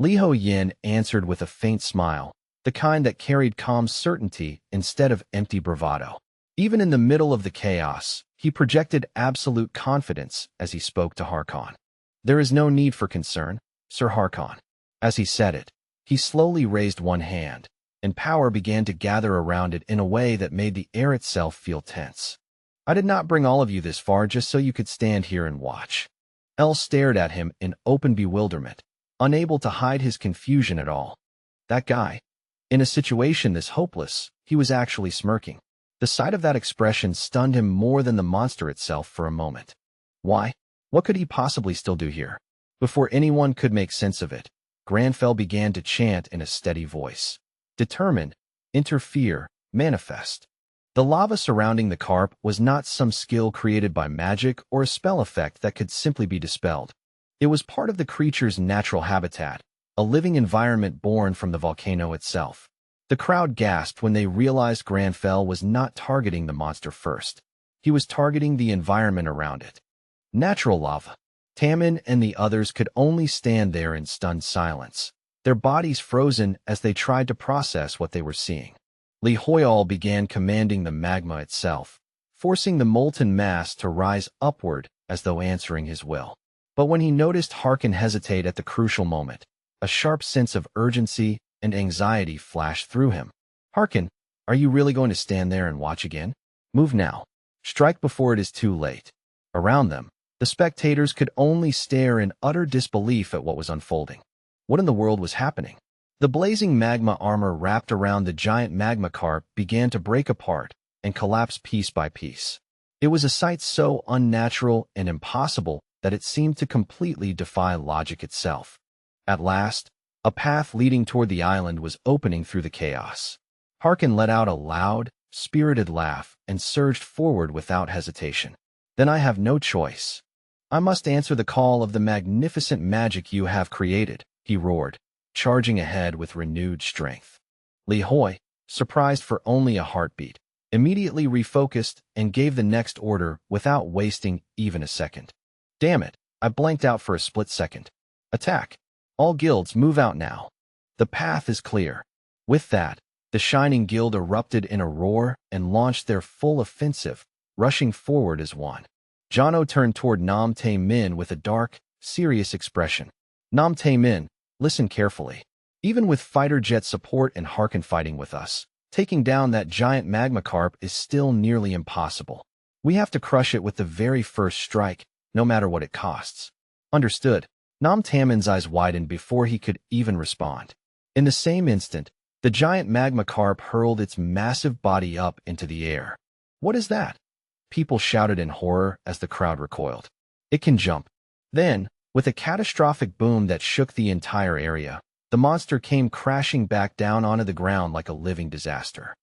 Li Ho Yin answered with a faint smile, the kind that carried calm certainty instead of empty bravado. Even in the middle of the chaos, he projected absolute confidence as he spoke to Harkon. "There is no need for concern, Sir Harkon." As he said it, he slowly raised one hand, and power began to gather around it in a way that made the air itself feel tense. "I did not bring all of you this far just so you could stand here and watch." El stared at him in open bewilderment, unable to hide his confusion at all. That guy, in a situation this hopeless, he was actually smirking. The sight of that expression stunned him more than the monster itself for a moment. Why? What could he possibly still do here? Before anyone could make sense of it, Granfell began to chant in a steady voice. "Determine, interfere, manifest." The lava surrounding the carp was not some skill created by magic or a spell effect that could simply be dispelled. It was part of the creature's natural habitat, a living environment born from the volcano itself. The crowd gasped when they realized Granfell was not targeting the monster first. He was targeting the environment around it. Natural lava. Tammin and the others could only stand there in stunned silence, their bodies frozen as they tried to process what they were seeing. Li Hoyal began commanding the magma itself, forcing the molten mass to rise upward as though answering his will. But when he noticed Harkon hesitate at the crucial moment, a sharp sense of urgency and anxiety flashed through him. "Harkon, are you really going to stand there and watch again? Move now. Strike before it is too late." Around them, the spectators could only stare in utter disbelief at what was unfolding. What in the world was happening? The blazing magma armor wrapped around the giant magma carp began to break apart and collapse piece by piece. It was a sight so unnatural and impossible that it seemed to completely defy logic itself. At last, a path leading toward the island was opening through the chaos. Harkon let out a loud, spirited laugh and surged forward without hesitation. "Then I have no choice. I must answer the call of the magnificent magic you have created," he roared, charging ahead with renewed strength. Li Hoi, surprised for only a heartbeat, immediately refocused and gave the next order without wasting even a second. "Damn it, I blanked out for a split second. Attack! All guilds move out now. The path is clear." With that, the Shining Guild erupted in a roar and launched their full offensive, rushing forward as one. Jono turned toward Nam Tae Min with a dark, serious expression. "Nam Tae Min, listen carefully. Even with fighter jet support and Harkon fighting with us, taking down that giant magma carp is still nearly impossible. We have to crush it with the very first strike, no matter what it costs." "Understood." Nam Tamin's eyes widened before he could even respond. In the same instant, the giant magma carp hurled its massive body up into the air. "What is that?" People shouted in horror as the crowd recoiled. "It can jump." Then, with a catastrophic boom that shook the entire area, the monster came crashing back down onto the ground like a living disaster.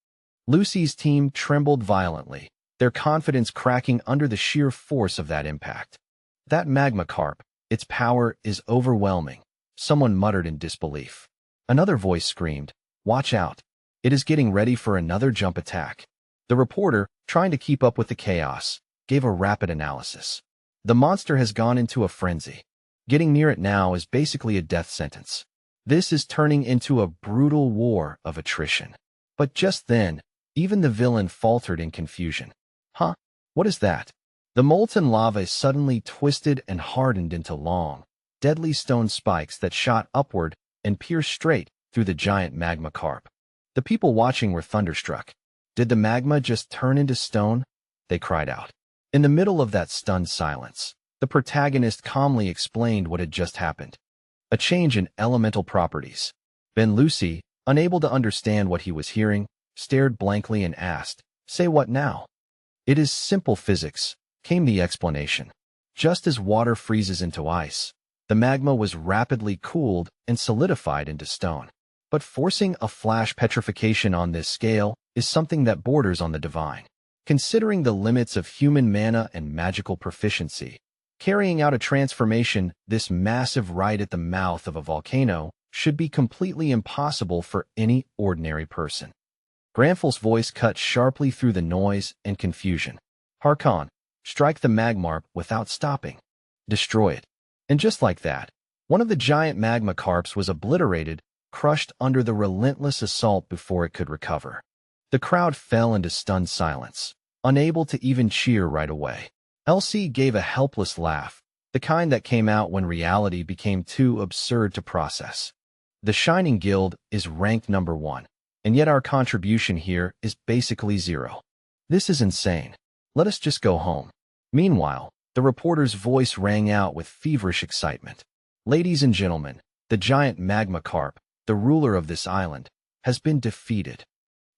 Lucy's team trembled violently, their confidence cracking under the sheer force of that impact. "That magma carp, its power is overwhelming," someone muttered in disbelief. Another voice screamed, "Watch out. It is getting ready for another jump attack." The reporter, trying to keep up with the chaos, gave a rapid analysis. "The monster has gone into a frenzy. Getting near it now is basically a death sentence. This is turning into a brutal war of attrition." But just then, even the villain faltered in confusion. "Huh? What is that?" The molten lava suddenly twisted and hardened into long, deadly stone spikes that shot upward and pierced straight through the giant magma carp. The people watching were thunderstruck. "Did the magma just turn into stone?" they cried out. In the middle of that stunned silence, the protagonist calmly explained what had just happened. A change in elemental properties. Ben Lucy, unable to understand what he was hearing, stared blankly and asked, "Say what now?" "It is simple physics," came the explanation. "Just as water freezes into ice, the magma was rapidly cooled and solidified into stone. But forcing a flash petrification on this scale is something that borders on the divine. Considering the limits of human mana and magical proficiency, carrying out a transformation this massive right at the mouth of a volcano should be completely impossible for any ordinary person." Granfell's voice cut sharply through the noise and confusion. "Harkon, strike the magmarp without stopping. Destroy it." And just like that, One of the giant magma carps was obliterated, crushed under the relentless assault before it could recover. The crowd fell into stunned silence, unable to even cheer right away. Elsie gave a helpless laugh, the kind that came out when reality became too absurd to process. The Shining Guild is ranked number 1, and yet our contribution here is basically 0. This is insane. Let us just go home. Meanwhile, the reporter's voice rang out with feverish excitement. Ladies and gentlemen, the giant magma carp, the ruler of this island, has been defeated.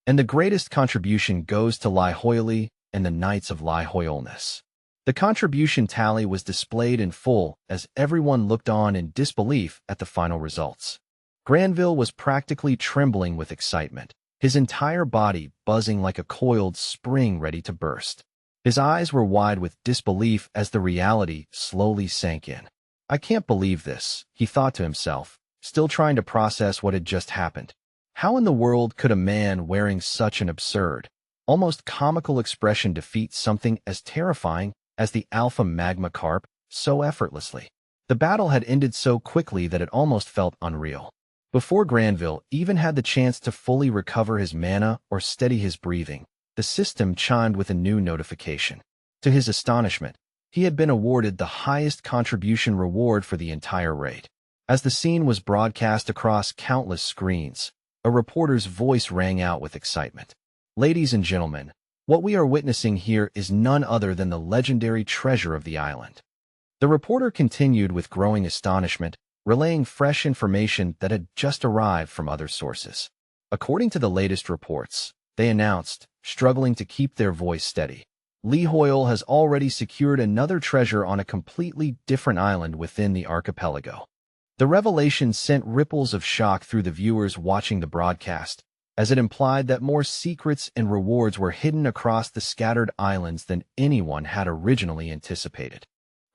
And the greatest contribution goes to Lihoyli and the Knights of Lihoylness. The contribution tally was displayed in full as everyone looked on in disbelief at the final results. Granville was practically trembling with excitement, his entire body buzzing like a coiled spring ready to burst. His eyes were wide with disbelief as the reality slowly sank in. I can't believe this, he thought to himself, still trying to process what had just happened. How in the world could a man wearing such an absurd, almost comical expression defeat something as terrifying as the alpha magma carp so effortlessly? The battle had ended so quickly that it almost felt unreal. Before Granville even had the chance to fully recover his mana or steady his breathing, the system chimed with a new notification. To his astonishment, he had been awarded the highest contribution reward for the entire raid. As the scene was broadcast across countless screens, a reporter's voice rang out with excitement. Ladies and gentlemen, what we are witnessing here is none other than the legendary treasure of the island. The reporter continued with growing astonishment, relaying fresh information that had just arrived from other sources. According to the latest reports, they announced, struggling to keep their voice steady, Lihoyle has already secured another treasure on a completely different island within the archipelago. The revelation sent ripples of shock through the viewers watching the broadcast, as it implied that more secrets and rewards were hidden across the scattered islands than anyone had originally anticipated.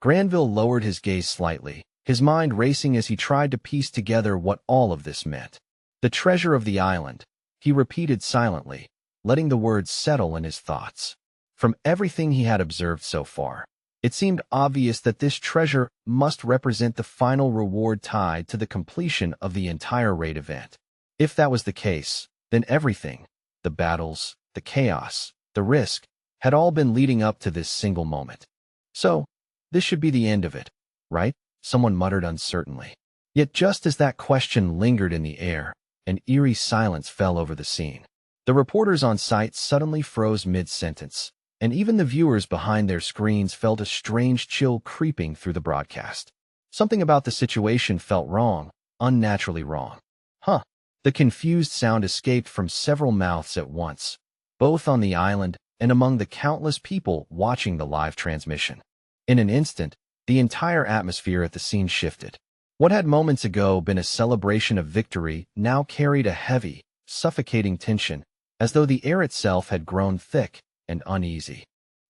Granville lowered his gaze slightly, his mind racing as he tried to piece together what all of this meant. The treasure of the island, he repeated silently, letting the words settle in his thoughts. From everything he had observed so far, it seemed obvious that this treasure must represent the final reward tied to the completion of the entire raid event. If that was the case, then everything, the battles, the chaos, the risk, had all been leading up to this single moment. So, this should be the end of it, right? Someone muttered uncertainly. Yet just as that question lingered in the air, an eerie silence fell over the scene. The reporters on site suddenly froze mid-sentence, and even the viewers behind their screens felt a strange chill creeping through the broadcast. Something about the situation felt wrong, unnaturally wrong. Huh. The confused sound escaped from several mouths at once, both on the island and among the countless people watching the live transmission. In an instant, the entire atmosphere at the scene shifted. What had moments ago been a celebration of victory now carried a heavy, suffocating tension, as though the air itself had grown thick and uneasy.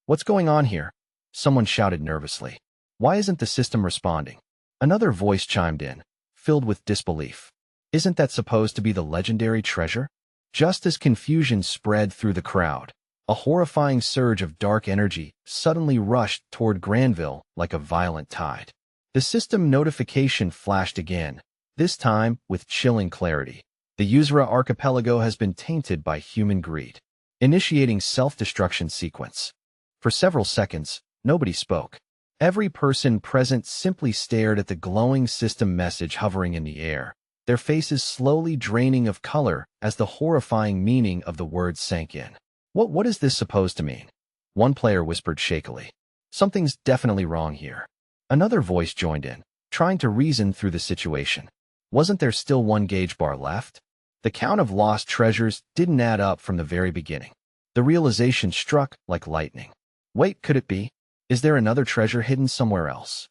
What's going on here? Someone shouted nervously. Why isn't the system responding? Another voice chimed in, filled with disbelief. Isn't that supposed to be the legendary treasure? Just as confusion spread through the crowd, a horrifying surge of dark energy suddenly rushed toward Granville like a violent tide. The system notification flashed again, this time with chilling clarity. The Yuzra archipelago has been tainted by human greed. Initiating self-destruction sequence. For several seconds, nobody spoke. Every person present simply stared at the glowing system message hovering in the air, their faces slowly draining of color as the horrifying meaning of the words sank in. What is this supposed to mean? One player whispered shakily. Something's definitely wrong here. Another voice joined in, trying to reason through the situation. Wasn't there still one gauge bar left? The count of lost treasures didn't add up from the very beginning. The realization struck like lightning. Wait, could it be? Is there another treasure hidden somewhere else?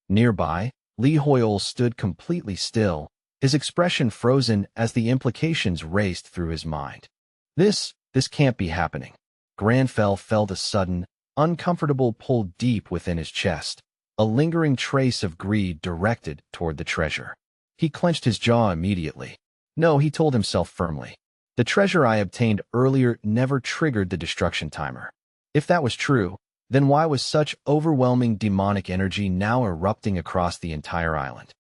Nearby, Lihoyle stood completely still, his expression frozen as the implications raced through his mind. This can't be happening. Granville felt a sudden, uncomfortable pull deep within his chest, a lingering trace of greed directed toward the treasure. He clenched his jaw immediately. No, he told himself firmly. The treasure I obtained earlier never triggered the destruction timer. If that was true, then why was such overwhelming demonic energy now erupting across the entire island?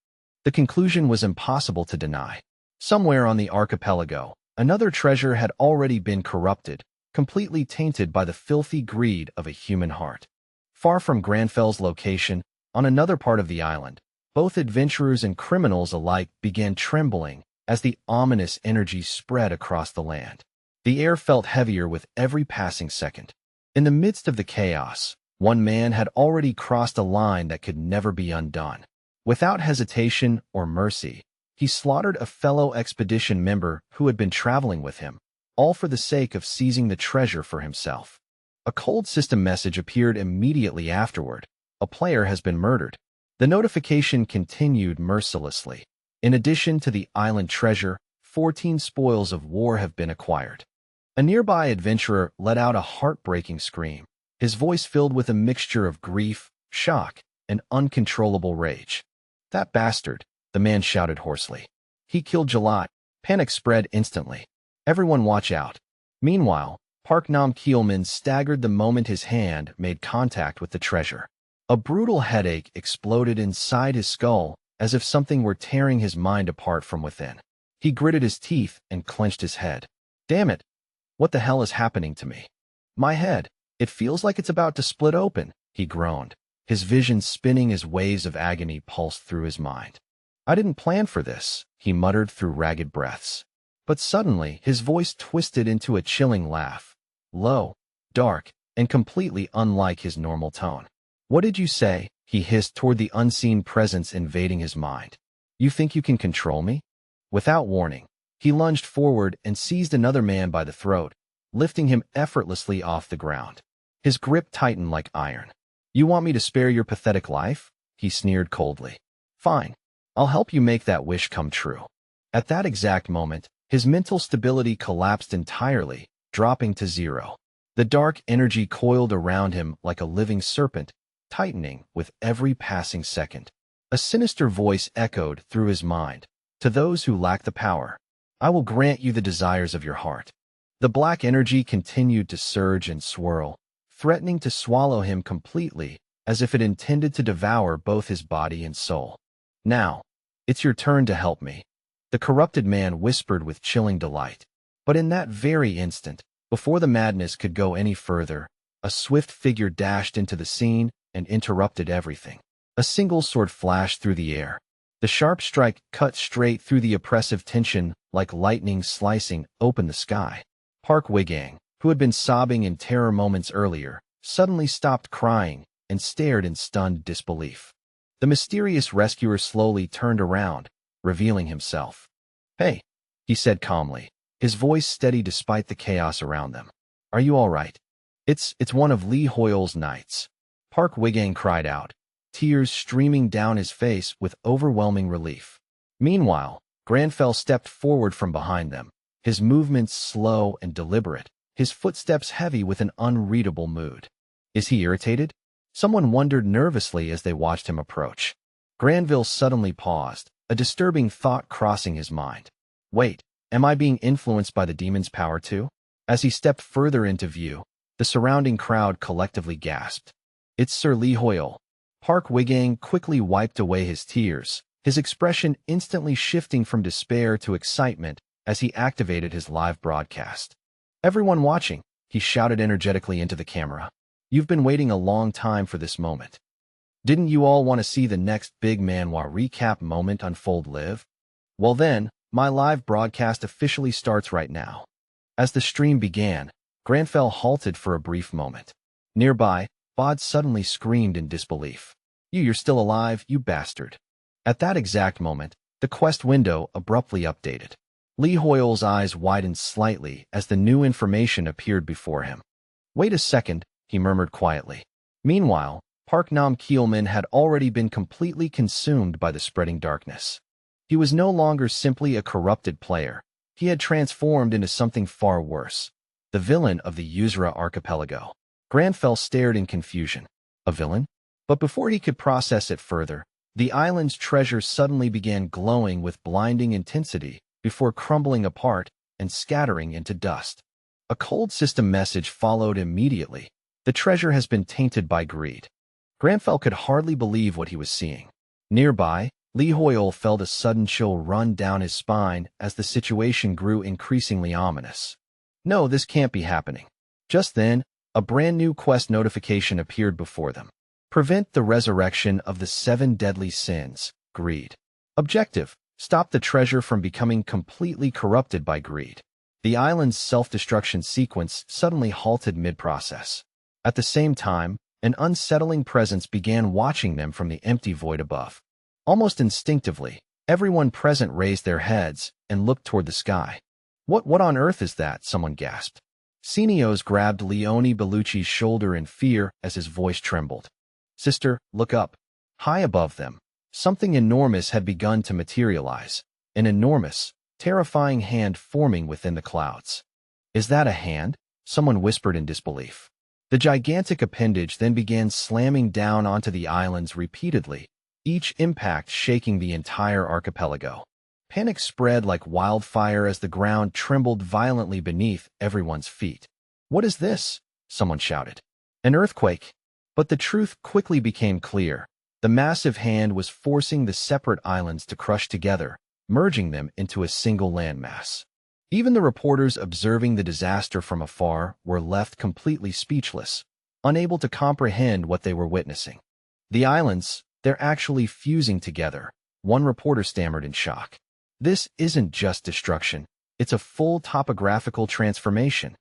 The conclusion was impossible to deny. Somewhere on the archipelago, another treasure had already been corrupted, completely tainted by the filthy greed of a human heart. Far from Granfel's location, on another part of the island, both adventurers and criminals alike began trembling as the ominous energy spread across the land. The air felt heavier with every passing second. In the midst of the chaos, one man had already crossed a line that could never be undone. Without hesitation or mercy, he slaughtered a fellow expedition member who had been traveling with him, all for the sake of seizing the treasure for himself. A cold system message appeared immediately afterward. A player has been murdered. The notification continued mercilessly. In addition to the island treasure, 14 spoils of war have been acquired. A nearby adventurer let out a heartbreaking scream, his voice filled with a mixture of grief, shock, and uncontrollable rage. "That bastard," the man shouted hoarsely. "He killed Jalat." Panic spread instantly. "Everyone watch out." Meanwhile, Park Nam-Keelman staggered the moment his hand made contact with the treasure. A brutal headache exploded inside his skull, as if something were tearing his mind apart from within. He gritted his teeth and clenched his head. "Damn it! What the hell is happening to me? My head, it feels like it's about to split open," he groaned, his vision spinning as waves of agony pulsed through his mind. "I didn't plan for this," he muttered through ragged breaths. But suddenly, his voice twisted into a chilling laugh, low, dark, and completely unlike his normal tone. "What did you say?" he hissed toward the unseen presence invading his mind. "You think you can control me?" Without warning, he lunged forward and seized another man by the throat, lifting him effortlessly off the ground. His grip tightened like iron. "You want me to spare your pathetic life?" he sneered coldly. "Fine. I'll help you make that wish come true." At that exact moment, his mental stability collapsed entirely, dropping to zero. The dark energy coiled around him like a living serpent, tightening with every passing second. A sinister voice echoed through his mind. "To those who lack the power, I will grant you the desires of your heart." The black energy continued to surge and swirl, threatening to swallow him completely, as if it intended to devour both his body and soul. "Now, it's your turn to help me," the corrupted man whispered with chilling delight. But in that very instant, before the madness could go any further, a swift figure dashed into the scene and interrupted everything. A single sword flashed through the air. The sharp strike cut straight through the oppressive tension like lightning slicing open the sky. Park Wigang, who had been sobbing in terror moments earlier, suddenly stopped crying and stared in stunned disbelief. The mysterious rescuer slowly turned around, revealing himself. "Hey," he said calmly, his voice steady despite the chaos around them. "Are you all right?" It's one of Lee Hoyle's knights," Park Wigang cried out, tears streaming down his face with overwhelming relief. Meanwhile, Granfell stepped forward from behind them, his movements slow and deliberate, his footsteps heavy with an unreadable mood. "Is he irritated?" Someone wondered nervously as they watched him approach. Granville suddenly paused, a disturbing thought crossing his mind. "Wait, am I being influenced by the demon's power too?" As he stepped further into view, the surrounding crowd collectively gasped. "It's Sir Lee Hoyle." Park Wigang quickly wiped away his tears, his expression instantly shifting from despair to excitement as he activated his live broadcast. "Everyone watching," he shouted energetically into the camera. "You've been waiting a long time for this moment. Didn't you all want to see the next big Manhwa recap moment unfold live? Well then, my live broadcast officially starts right now." As the stream began, Granfell halted for a brief moment. Nearby, Bod suddenly screamed in disbelief. You're still alive, you bastard." At that exact moment, the quest window abruptly updated. Lee Hoyle's eyes widened slightly as the new information appeared before him. "Wait a second," he murmured quietly. Meanwhile, Park Nam-Keelman had already been completely consumed by the spreading darkness. He was no longer simply a corrupted player. He had transformed into something far worse, the villain of the Yuzra archipelago. Granfell stared in confusion. A villain? But before he could process it further, the island's treasure suddenly began glowing with blinding intensity before crumbling apart and scattering into dust. A cold system message followed immediately. The treasure has been tainted by greed. Granfell could hardly believe what he was seeing. Nearby, Lee Hoyle felt a sudden chill run down his spine as the situation grew increasingly ominous. No, this can't be happening. Just then, a brand new quest notification appeared before them. Prevent the resurrection of the 7 deadly sins, greed. Objective: stop the treasure from becoming completely corrupted by greed. The island's self-destruction sequence suddenly halted mid-process. At the same time, an unsettling presence began watching them from the empty void above. Almost instinctively, everyone present raised their heads and looked toward the sky. What on earth is that?" someone gasped. Senios grabbed Leone Bellucci's shoulder in fear as his voice trembled. "Sister, look up." High above them, something enormous had begun to materialize, an enormous, terrifying hand forming within the clouds. "Is that a hand?" someone whispered in disbelief. The gigantic appendage then began slamming down onto the islands repeatedly, each impact shaking the entire archipelago. Panic spread like wildfire as the ground trembled violently beneath everyone's feet. "What is this?" someone shouted. "An earthquake." But the truth quickly became clear. The massive hand was forcing the separate islands to crush together, merging them into a single landmass. Even the reporters observing the disaster from afar were left completely speechless, unable to comprehend what they were witnessing. "The islands, they're actually fusing together," one reporter stammered in shock. "This isn't just destruction, it's a full topographical transformation."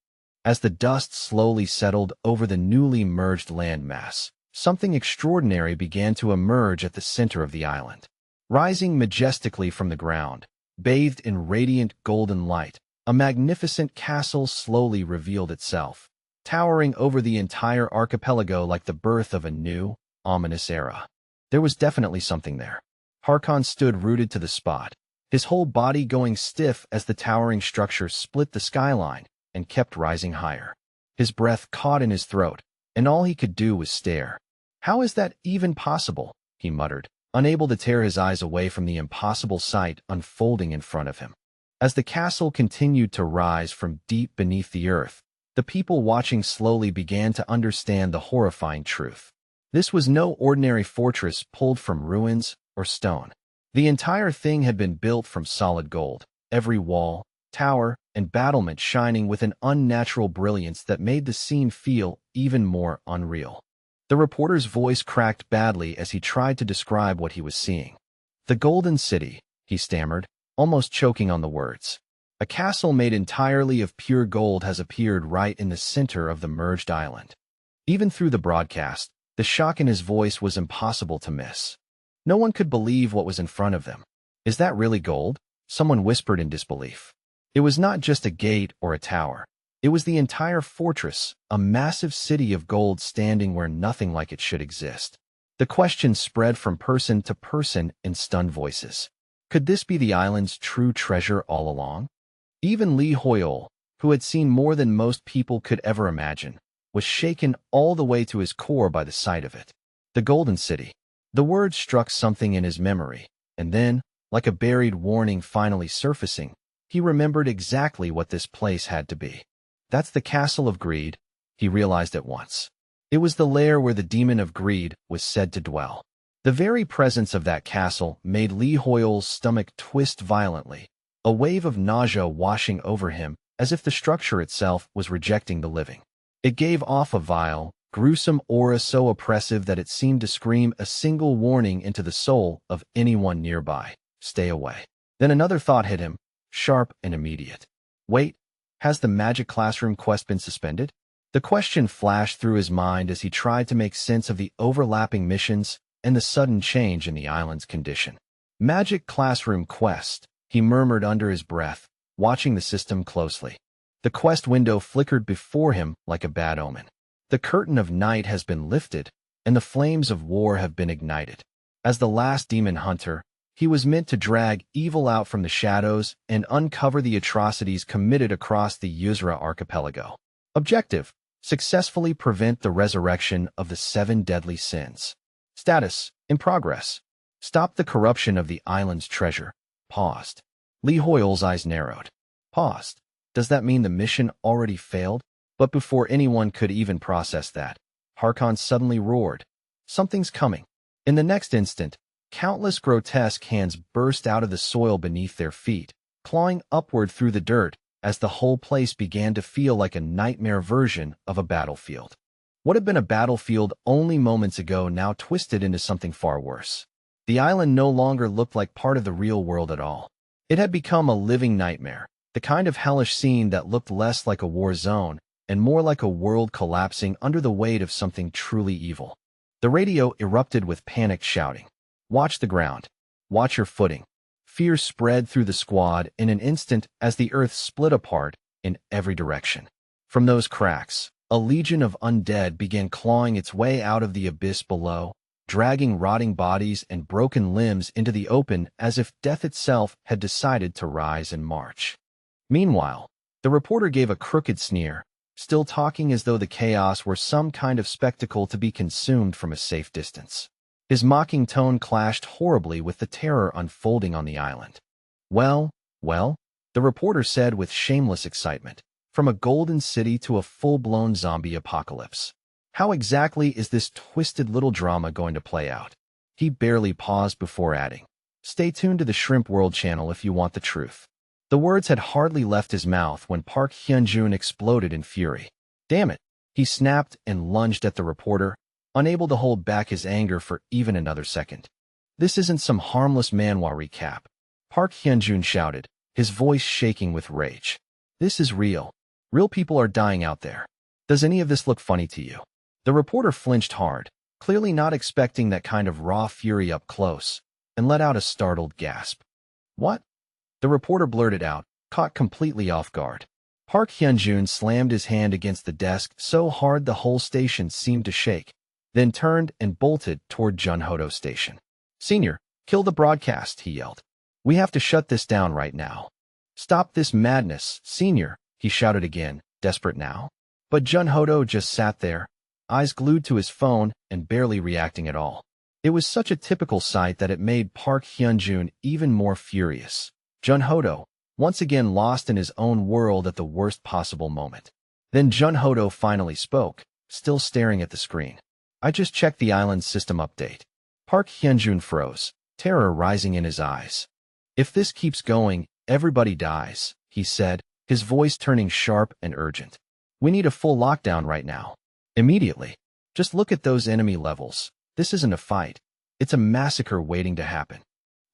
As the dust slowly settled over the newly merged landmass, something extraordinary began to emerge at the center of the island. Rising majestically from the ground, bathed in radiant golden light, a magnificent castle slowly revealed itself, towering over the entire archipelago like the birth of a new, ominous era. There was definitely something there. Harkon stood rooted to the spot, his whole body going stiff as the towering structure split the skyline and kept rising higher. His breath caught in his throat, and all he could do was stare. "How is that even possible?" he muttered, unable to tear his eyes away from the impossible sight unfolding in front of him. As the castle continued to rise from deep beneath the earth, the people watching slowly began to understand the horrifying truth. This was no ordinary fortress pulled from ruins or stone. The entire thing had been built from solid gold, every wall, tower, and battlement shining with an unnatural brilliance that made the scene feel even more unreal. The reporter's voice cracked badly as he tried to describe what he was seeing. "The Golden City," he stammered, almost choking on the words. "A castle made entirely of pure gold has appeared right in the center of the merged island." Even through the broadcast, the shock in his voice was impossible to miss. No one could believe what was in front of them. "Is that really gold?" someone whispered in disbelief. It was not just a gate or a tower. It was the entire fortress, a massive city of gold standing where nothing like it should exist. The question spread from person to person in stunned voices. Could this be the island's true treasure all along? Even Lee Hoyle, who had seen more than most people could ever imagine, was shaken all the way to his core by the sight of it. The Golden City. The word struck something in his memory, and then, like a buried warning finally surfacing, he remembered exactly what this place had to be. That's the Castle of Greed, he realized at once. It was the lair where the demon of greed was said to dwell. The very presence of that castle made Lee Hoyle's stomach twist violently, a wave of nausea washing over him as if the structure itself was rejecting the living. It gave off a vile, gruesome aura so oppressive that it seemed to scream a single warning into the soul of anyone nearby: stay away. Then another thought hit him, sharp and immediate. Wait, has the magic classroom quest been suspended? The question flashed through his mind as he tried to make sense of the overlapping missions and the sudden change in the island's condition. Magic classroom quest, he murmured under his breath, watching the system closely. The quest window flickered before him like a bad omen. The curtain of night has been lifted, and the flames of war have been ignited. As the last demon hunter, he was meant to drag evil out from the shadows and uncover the atrocities committed across the Yuzra archipelago. Objective: successfully prevent the resurrection of the 7 deadly sins. Status: in progress. Stop the corruption of the island's treasure. Paused. Lee Hoyle's eyes narrowed. Paused. Does that mean the mission already failed? But before anyone could even process that, Harkon suddenly roared. Something's coming. In the next instant, Countless grotesque hands burst out of the soil beneath their feet, clawing upward through the dirt as the whole place began to feel like a nightmare version of a battlefield. What had been a battlefield only moments ago now twisted into something far worse. The island no longer looked like part of the real world at all. It had become a living nightmare, the kind of hellish scene that looked less like a war zone and more like a world collapsing under the weight of something truly evil. The radio erupted with panicked shouting. "Watch the ground. Watch your footing." Fear spread through the squad in an instant as the earth split apart in every direction. From those cracks, a legion of undead began clawing its way out of the abyss below, dragging rotting bodies and broken limbs into the open as if death itself had decided to rise and march. Meanwhile, the reporter gave a crooked sneer, still talking as though the chaos were some kind of spectacle to be consumed from a safe distance. His mocking tone clashed horribly with the terror unfolding on the island. Well, the reporter said with shameless excitement, from a golden city to a full-blown zombie apocalypse. How exactly is this twisted little drama going to play out? He barely paused before adding, "Stay tuned to the Shrimp World channel if you want the truth." The words had hardly left his mouth when Park Hyun-jun exploded in fury. "Damn it!" He snapped and lunged at the reporter, unable to hold back his anger for even another second. "This isn't some harmless manhwa recap," Park Hyun-jun shouted, his voice shaking with rage. "This is real. Real people are dying out there. Does any of this look funny to you?" The reporter flinched hard, clearly not expecting that kind of raw fury up close, and let out a startled gasp. "What?" The reporter blurted out, caught completely off guard. Park Hyun-jun slammed his hand against the desk so hard the whole station seemed to shake, then turned and bolted toward Junhodo Station. "Senior, kill the broadcast," he yelled. "We have to shut this down right now." "Stop this madness, Senior," he shouted again, desperate now. But Junhodo just sat there, eyes glued to his phone and barely reacting at all. It was such a typical sight that it made Park Hyun-jun even more furious. Junhodo, once again lost in his own world at the worst possible moment. Then Junhodo finally spoke, still staring at the screen. "I just checked the island's system update." Park Hyun-jun froze, terror rising in his eyes. "If this keeps going, everybody dies," he said, his voice turning sharp and urgent. "We need a full lockdown right now. Immediately. Just look at those enemy levels. This isn't a fight. It's a massacre waiting to happen."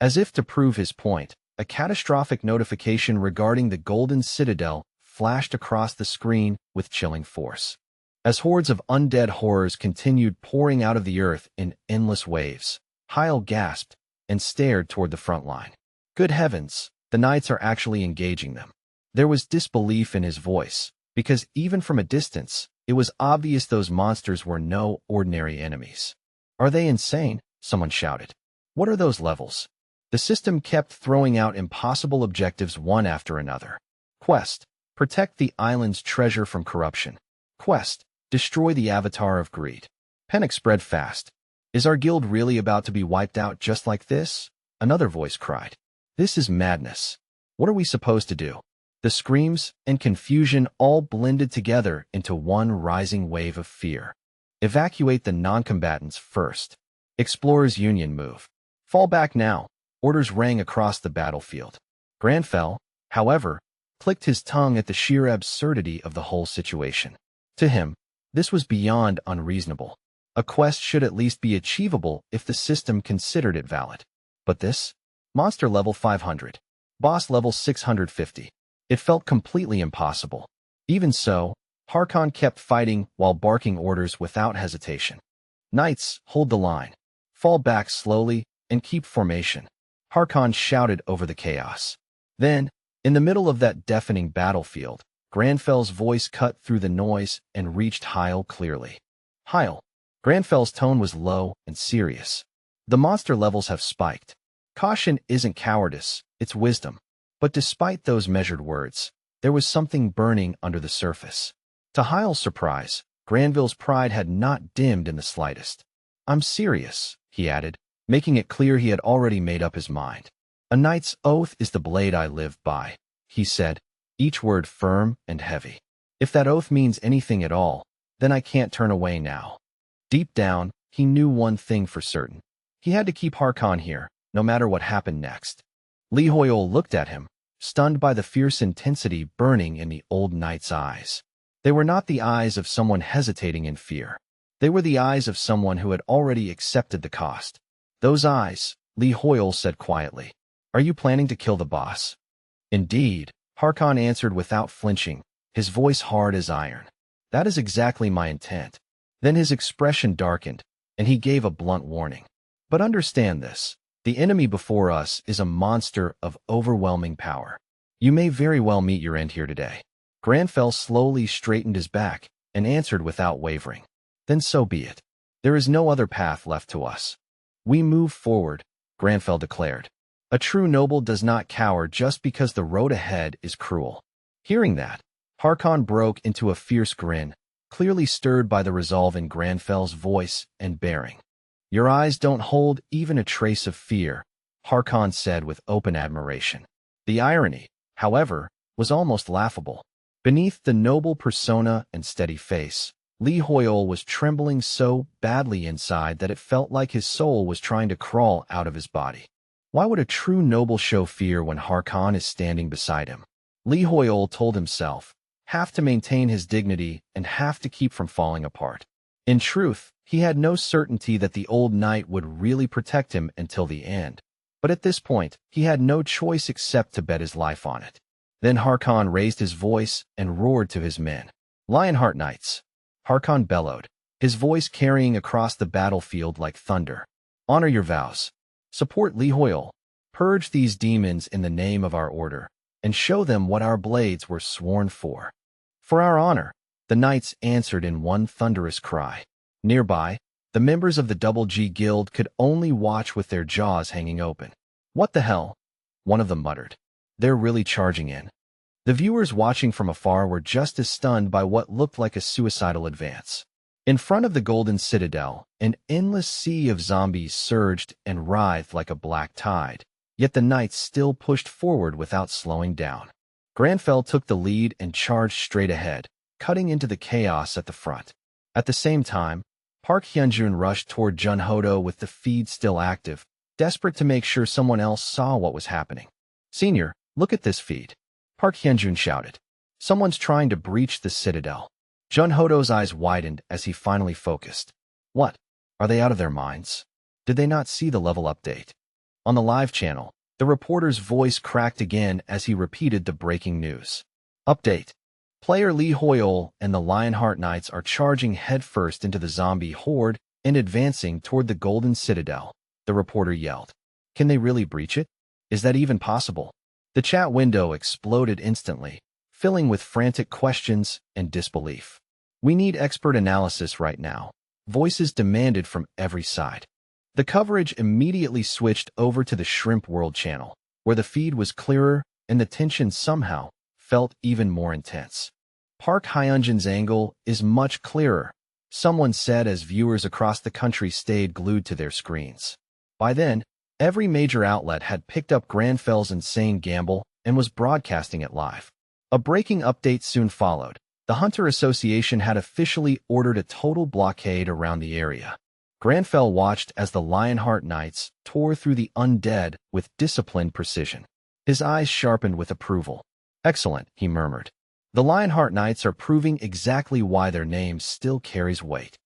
As if to prove his point, a catastrophic notification regarding the Golden Citadel flashed across the screen with chilling force. As hordes of undead horrors continued pouring out of the earth in endless waves, Heil gasped and stared toward the front line. Good heavens, the Knights are actually engaging them. There was disbelief in his voice, because even from a distance, it was obvious those monsters were no ordinary enemies. "Are they insane?" someone shouted. "What are those levels?" The system kept throwing out impossible objectives one after another. Quest: protect the island's treasure from corruption. Quest: destroy the avatar of greed. Panic spread fast. "Is our guild really about to be wiped out just like this?" Another voice cried. "This is madness. What are we supposed to do?" The screams and confusion all blended together into one rising wave of fear. "Evacuate the non-combatants first. Explorers Union move. Fall back now." Orders rang across the battlefield. Granfell, however, clicked his tongue at the sheer absurdity of the whole situation. To him, this was beyond unreasonable. A quest should at least be achievable if the system considered it valid. But this? Monster level 500. Boss level 650. It felt completely impossible. Even so, Harkon kept fighting while barking orders without hesitation. "Knights, hold the line. Fall back slowly and keep formation," Harkon shouted over the chaos. Then, in the middle of that deafening battlefield, Granfell's voice cut through the noise and reached Heil clearly. "Heil." Granfell's tone was low and serious. "The monster levels have spiked. Caution isn't cowardice, it's wisdom." But despite those measured words, there was something burning under the surface. To Heil's surprise, Granville's pride had not dimmed in the slightest. "I'm serious," he added, making it clear he had already made up his mind. "A knight's oath is the blade I live by," he said, each word firm and heavy. "If that oath means anything at all, then I can't turn away now." Deep down, he knew one thing for certain. He had to keep Harkon here, no matter what happened next. Li Hoyol looked at him, stunned by the fierce intensity burning in the old knight's eyes. They were not the eyes of someone hesitating in fear. They were the eyes of someone who had already accepted the cost. Those eyes, Li Hoyol said quietly. Are you planning to kill the boss? Indeed, Harkon answered without flinching, his voice hard as iron. That is exactly my intent. Then his expression darkened, and he gave a blunt warning. But understand this. The enemy before us is a monster of overwhelming power. You may very well meet your end here today. Granfell slowly straightened his back and answered without wavering. Then so be it. There is no other path left to us. We move forward, Granfell declared. A true noble does not cower just because the road ahead is cruel. Hearing that, Harkon broke into a fierce grin, clearly stirred by the resolve in Granfell's voice and bearing. Your eyes don't hold even a trace of fear, Harkon said with open admiration. The irony, however, was almost laughable. Beneath the noble persona and steady face, Li Hoyol was trembling so badly inside that it felt like his soul was trying to crawl out of his body. Why would a true noble show fear when Harkon is standing beside him? Li Hoyol told himself, half to maintain his dignity and half to keep from falling apart. In truth, he had no certainty that the old knight would really protect him until the end. But at this point, he had no choice except to bet his life on it. Then Harkon raised his voice and roared to his men. Lionheart Knights! Harkon bellowed, his voice carrying across the battlefield like thunder. Honor your vows. Support Li Hoyol. Purge these demons in the name of our order, and show them what our blades were sworn for. For our honor, the knights answered in one thunderous cry. Nearby, the members of the Double G Guild could only watch with their jaws hanging open. What the hell? One of them muttered. They're really charging in. The viewers watching from afar were just as stunned by what looked like a suicidal advance. In front of the Golden Citadel, an endless sea of zombies surged and writhed like a black tide, yet the knights still pushed forward without slowing down. Granfell took the lead and charged straight ahead, cutting into the chaos at the front. At the same time, Park Hyunjun rushed toward Junhodo with the feed still active, desperate to make sure someone else saw what was happening. Senior, look at this feed. Park Hyunjun shouted. Someone's trying to breach the citadel. Junhodo's eyes widened as he finally focused. What? Are they out of their minds? Did they not see the level update? On the live channel, the reporter's voice cracked again as he repeated the breaking news. Update. Player Li Hoyol and the Lionheart Knights are charging headfirst into the zombie horde and advancing toward the Golden Citadel, the reporter yelled. Can they really breach it? Is that even possible? The chat window exploded instantly, filling with frantic questions and disbelief. We need expert analysis right now. Voices demanded from every side. The coverage immediately switched over to the Shrimp World channel, where the feed was clearer and the tension somehow felt even more intense. Park Hyunjin's angle is much clearer, someone said as viewers across the country stayed glued to their screens. By then, every major outlet had picked up Granfell's insane gamble and was broadcasting it live. A breaking update soon followed. The Hunter Association had officially ordered a total blockade around the area. Granfell watched as the Lionheart Knights tore through the undead with disciplined precision. His eyes sharpened with approval. Excellent, he murmured. The Lionheart Knights are proving exactly why their name still carries weight.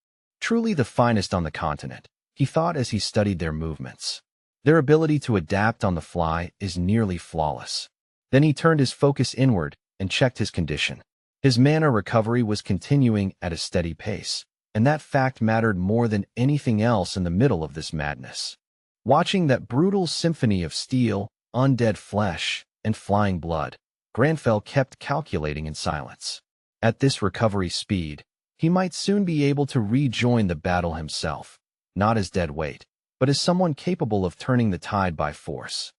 Truly the finest on the continent, he thought as he studied their movements. Their ability to adapt on the fly is nearly flawless. Then he turned his focus inward and checked his condition. His mana recovery was continuing at a steady pace, and that fact mattered more than anything else in the middle of this madness. Watching that brutal symphony of steel, undead flesh, and flying blood, Granfell kept calculating in silence. At this recovery speed, he might soon be able to rejoin the battle himself, not as dead weight, but as someone capable of turning the tide by force.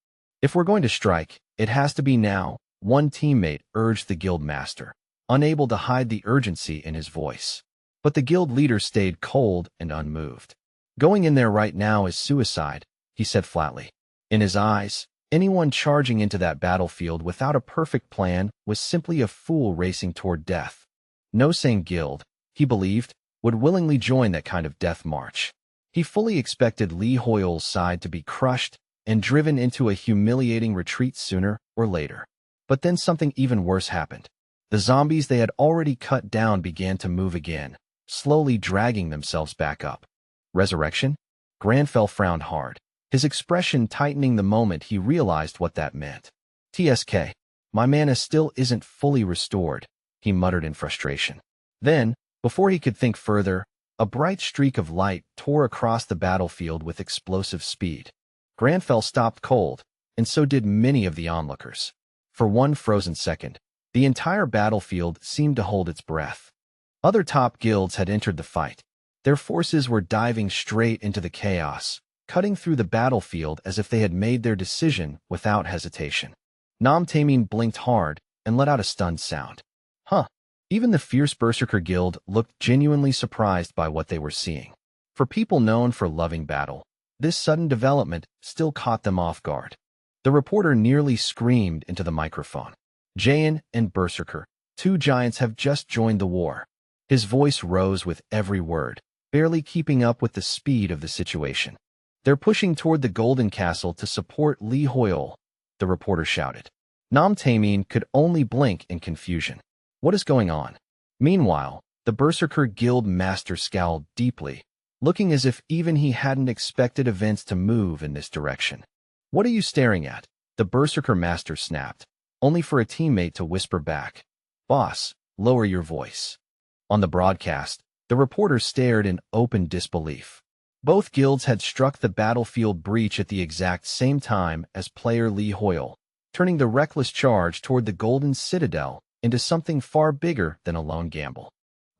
If we're going to strike, it has to be now, one teammate urged the guild master, unable to hide the urgency in his voice. But the guild leader stayed cold and unmoved. Going in there right now is suicide, he said flatly. In his eyes, anyone charging into that battlefield without a perfect plan was simply a fool racing toward death. No sane guild, he believed, would willingly join that kind of death march. He fully expected Li Hoyle's side to be crushed and driven into a humiliating retreat sooner or later. But then something even worse happened. The zombies they had already cut down began to move again, slowly dragging themselves back up. Resurrection? Granfell frowned hard, his expression tightening the moment he realized what that meant. TSK, my mana still isn't fully restored, he muttered in frustration. Then, before he could think further, a bright streak of light tore across the battlefield with explosive speed. Granfell stopped cold, and so did many of the onlookers. For one frozen second, the entire battlefield seemed to hold its breath. Other top guilds had entered the fight. Their forces were diving straight into the chaos, cutting through the battlefield as if they had made their decision without hesitation. Nam Taemin blinked hard and let out a stunned sound. Huh. Even the fierce Berserker Guild looked genuinely surprised by what they were seeing. For people known for loving battle, this sudden development still caught them off guard. The reporter nearly screamed into the microphone. Jaein and Berserker, two giants have just joined the war. His voice rose with every word, barely keeping up with the speed of the situation. They're pushing toward the Golden Castle to support Li Hoyle, the reporter shouted. Nam Taemin could only blink in confusion. What is going on? Meanwhile, the Berserker Guild master scowled deeply, looking as if even he hadn't expected events to move in this direction. What are you staring at? The Berserker master snapped, only for a teammate to whisper back. Boss, lower your voice. On the broadcast, the reporter stared in open disbelief. Both guilds had struck the battlefield breach at the exact same time as player Li Hoyle, turning the reckless charge toward the Golden Citadel into something far bigger than a lone gamble.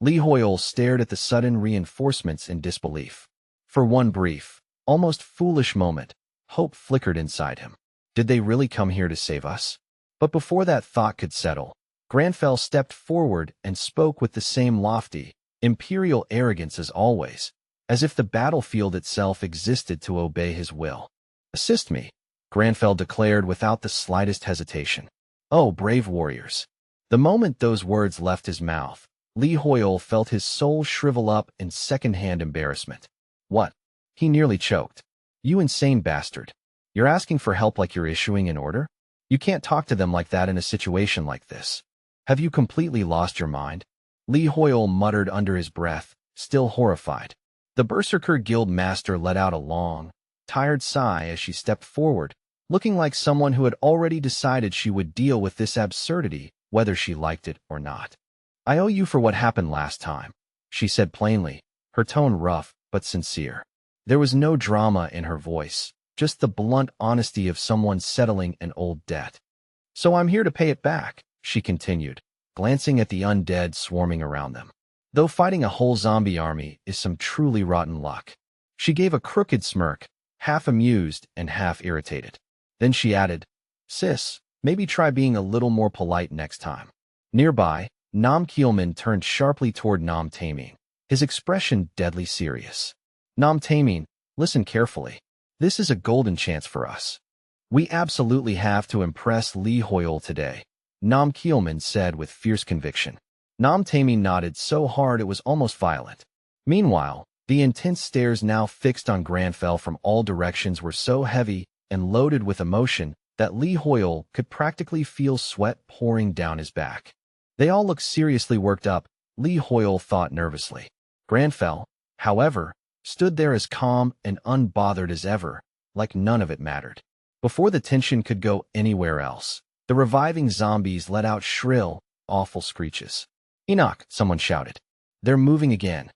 Li Hoyle stared at the sudden reinforcements in disbelief. For one brief, almost foolish moment, hope flickered inside him. Did they really come here to save us? But before that thought could settle, Granfell stepped forward and spoke with the same lofty, imperial arrogance as always, as if the battlefield itself existed to obey his will. Assist me, Granfell declared without the slightest hesitation. Oh, brave warriors. The moment those words left his mouth, Li Hoyle felt his soul shrivel up in second-hand embarrassment. What? He nearly choked. You insane bastard. You're asking for help like you're issuing an order? You can't talk to them like that in a situation like this. Have you completely lost your mind? Li Hoyle muttered under his breath, still horrified. The Berserker Guild master let out a long, tired sigh as she stepped forward, looking like someone who had already decided she would deal with this absurdity, whether she liked it or not. I owe you for what happened last time, she said plainly, her tone rough but sincere. There was no drama in her voice, just the blunt honesty of someone settling an old debt. So I'm here to pay it back, she continued, glancing at the undead swarming around them. Though fighting a whole zombie army is some truly rotten luck. She gave a crooked smirk, half amused and half irritated. Then she added, Sis, maybe try being a little more polite next time. Nearby, Nam Keelman turned sharply toward Nam Taemin, his expression deadly serious. Nam Taemin, listen carefully. This is a golden chance for us. We absolutely have to impress Li Hoyle today, Nam Keelman said with fierce conviction. Nam Taemin nodded so hard it was almost violent. Meanwhile, the intense stares now fixed on Granfell from all directions were so heavy and loaded with emotion that Li Hoyle could practically feel sweat pouring down his back. They all looked seriously worked up, Li Hoyle thought nervously. Granfell, however, stood there as calm and unbothered as ever, like none of it mattered. Before the tension could go anywhere else, the reviving zombies let out shrill, awful screeches. Enoch, someone shouted. They're moving again.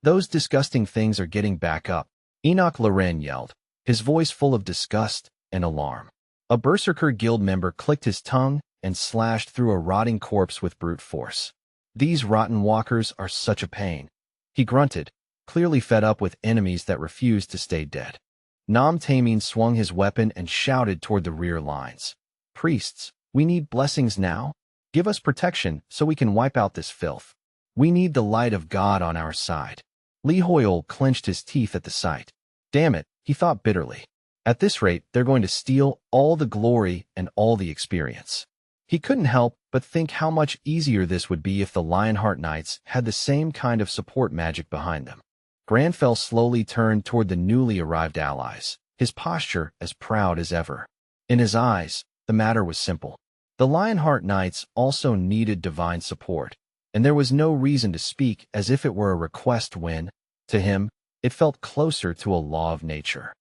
Those disgusting things are getting back up, Enoch Loren yelled, his voice full of disgust and alarm. A Berserker Guild member clicked his tongue and slashed through a rotting corpse with brute force. These rotten walkers are such a pain. He grunted, clearly fed up with enemies that refused to stay dead. Nam Taemin swung his weapon and shouted toward the rear lines. Priests, we need blessings now. Give us protection so we can wipe out this filth. We need the light of God on our side. Li Hoyle clenched his teeth at the sight. Damn it, he thought bitterly. At this rate, they're going to steal all the glory and all the experience. He couldn't help but think how much easier this would be if the Lionheart Knights had the same kind of support magic behind them. Granfell slowly turned toward the newly arrived allies, his posture as proud as ever. In his eyes, the matter was simple. The Lionheart Knights also needed divine support, and there was no reason to speak as if it were a request when, to him, it felt closer to a law of nature.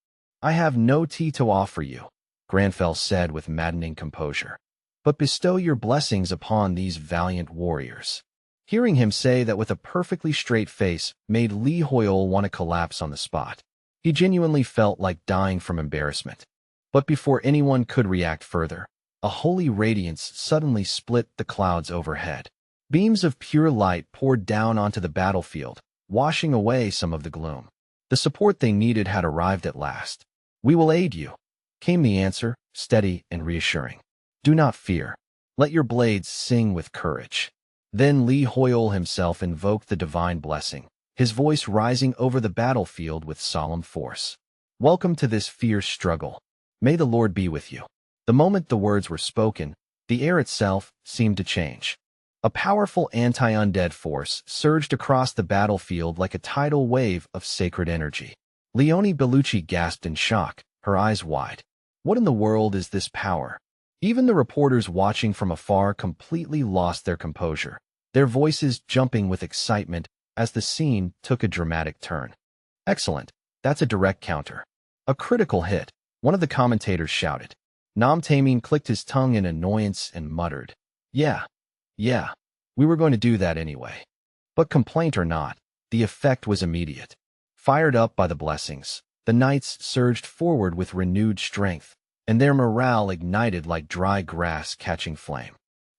"I have no tea to offer you," Granfell said with maddening composure, "but bestow your blessings upon these valiant warriors." Hearing him say that with a perfectly straight face made Li Hoyol want to collapse on the spot. He genuinely felt like dying from embarrassment. But before anyone could react further, a holy radiance suddenly split the clouds overhead. Beams of pure light poured down onto the battlefield, washing away some of the gloom. The support they needed had arrived at last. "We will aid you," came the answer, steady and reassuring. "Do not fear. Let your blades sing with courage." Then Li Hoyol himself invoked the divine blessing, his voice rising over the battlefield with solemn force. "Welcome to this fierce struggle. May the Lord be with you." The moment the words were spoken, the air itself seemed to change. A powerful anti-undead force surged across the battlefield like a tidal wave of sacred energy. Leonie Bellucci gasped in shock, her eyes wide. What in the world is this power? Even the reporters watching from afar completely lost their composure, their voices jumping with excitement as the scene took a dramatic turn. "Excellent. That's a direct counter. A critical hit," one of the commentators shouted. Nam Taemin clicked his tongue in annoyance and muttered, Yeah, we were going to do that anyway." But complaint or not, the effect was immediate. Fired up by the blessings, the knights surged forward with renewed strength, and their morale ignited like dry grass catching flame.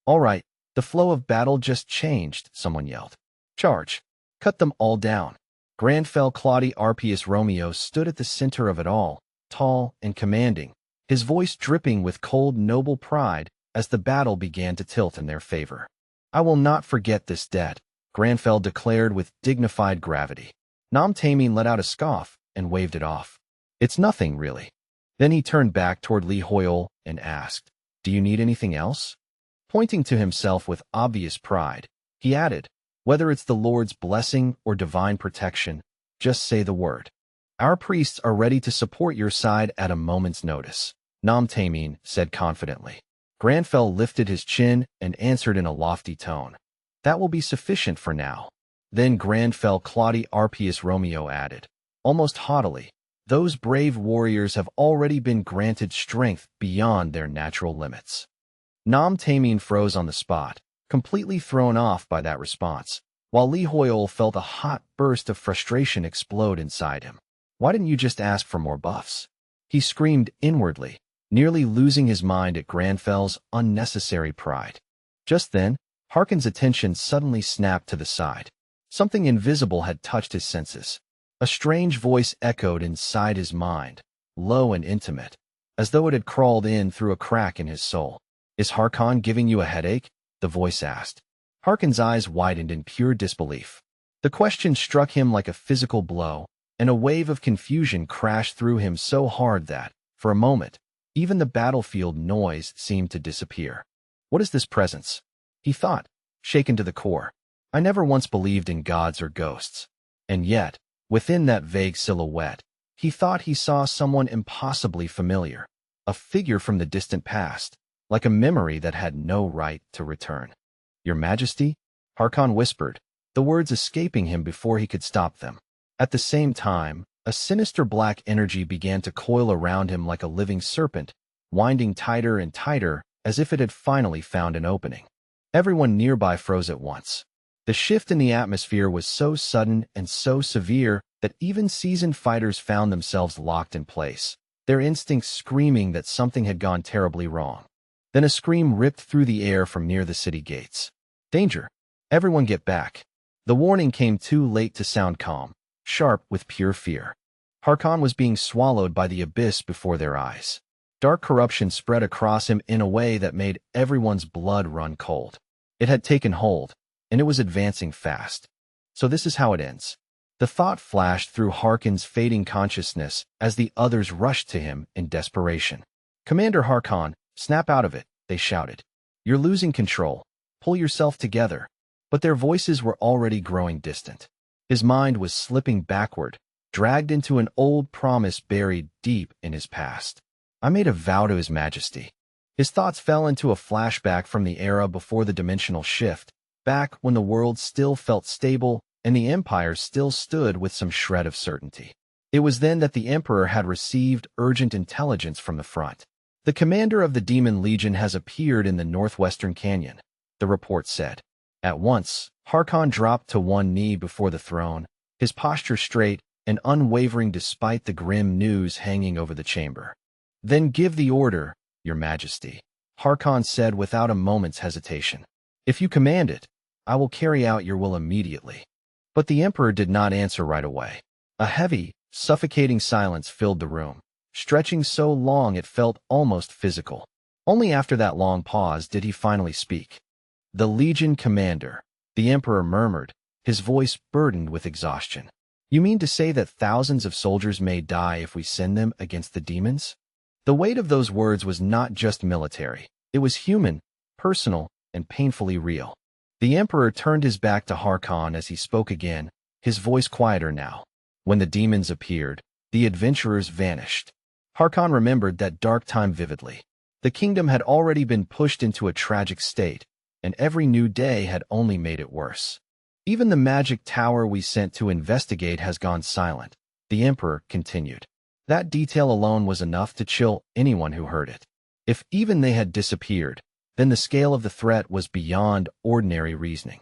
"All right, the flow of battle just changed," someone yelled. "Charge! Cut them all down." Granfell Claudi Arpius Romeo stood at the center of it all, tall and commanding, his voice dripping with cold, noble pride as the battle began to tilt in their favor. "I will not forget this debt," Granfell declared with dignified gravity. Nam Taemin let out a scoff and waved it off. "It's nothing, really." Then he turned back toward Li Hoyol and asked, "Do you need anything else?" Pointing to himself with obvious pride, he added, "Whether it's the Lord's blessing or divine protection, just say the word. Our priests are ready to support your side at a moment's notice," Nam Taemin said confidently. Granfell lifted his chin and answered in a lofty tone, "That will be sufficient for now." Then Granfell Claudi Arpius Romeo added, almost haughtily, "Those brave warriors have already been granted strength beyond their natural limits." Nam Taemin froze on the spot, completely thrown off by that response, while Li Hoyol felt a hot burst of frustration explode inside him. "Why didn't you just ask for more buffs?" He screamed inwardly, nearly losing his mind at Granfell's unnecessary pride. Just then, Harkin's attention suddenly snapped to the side. Something invisible had touched his senses. A strange voice echoed inside his mind, low and intimate, as though it had crawled in through a crack in his soul. "Is Harkon giving you a headache?" the voice asked. Harkin's eyes widened in pure disbelief. The question struck him like a physical blow, and a wave of confusion crashed through him so hard that, for a moment, even the battlefield noise seemed to disappear. "What is this presence?" he thought, shaken to the core. "I never once believed in gods or ghosts." And yet, within that vague silhouette, he thought he saw someone impossibly familiar, a figure from the distant past, like a memory that had no right to return. "Your Majesty?" Harkon whispered, the words escaping him before he could stop them. At the same time, a sinister black energy began to coil around him like a living serpent, winding tighter and tighter as if it had finally found an opening. Everyone nearby froze at once. The shift in the atmosphere was so sudden and so severe that even seasoned fighters found themselves locked in place, their instincts screaming that something had gone terribly wrong. Then a scream ripped through the air from near the city gates. "Danger! Everyone get back!" The warning came too late to sound calm, sharp with pure fear. Harkon was being swallowed by the abyss before their eyes. Dark corruption spread across him in a way that made everyone's blood run cold. It had taken hold, and it was advancing fast. So this is how it ends. The thought flashed through Harkin's fading consciousness as the others rushed to him in desperation. "Commander Harkon, snap out of it," they shouted. "You're losing control. Pull yourself together." But their voices were already growing distant. His mind was slipping backward, dragged into an old promise buried deep in his past. I made a vow to His Majesty. His thoughts fell into a flashback from the era before the dimensional shift, back when the world still felt stable and the Empire still stood with some shred of certainty. It was then that the Emperor had received urgent intelligence from the front. The commander of the Demon Legion has appeared in the northwestern canyon, the report said. At once, Harkon dropped to one knee before the throne, his posture straight and unwavering despite the grim news hanging over the chamber. Then give the order, Your Majesty, Harkon said without a moment's hesitation. If you command it, I will carry out your will immediately. But the Emperor did not answer right away. A heavy, suffocating silence filled the room, stretching so long it felt almost physical. Only after that long pause did he finally speak. The Legion Commander, the Emperor murmured, his voice burdened with exhaustion. You mean to say that thousands of soldiers may die if we send them against the demons? The weight of those words was not just military. It was human, personal, and painfully real. The Emperor turned his back to Harkon as he spoke again, his voice quieter now. When the demons appeared, the adventurers vanished. Harkon remembered that dark time vividly. The kingdom had already been pushed into a tragic state, and every new day had only made it worse. Even the magic tower we sent to investigate has gone silent, the Emperor continued. That detail alone was enough to chill anyone who heard it. If even they had disappeared, then the scale of the threat was beyond ordinary reasoning.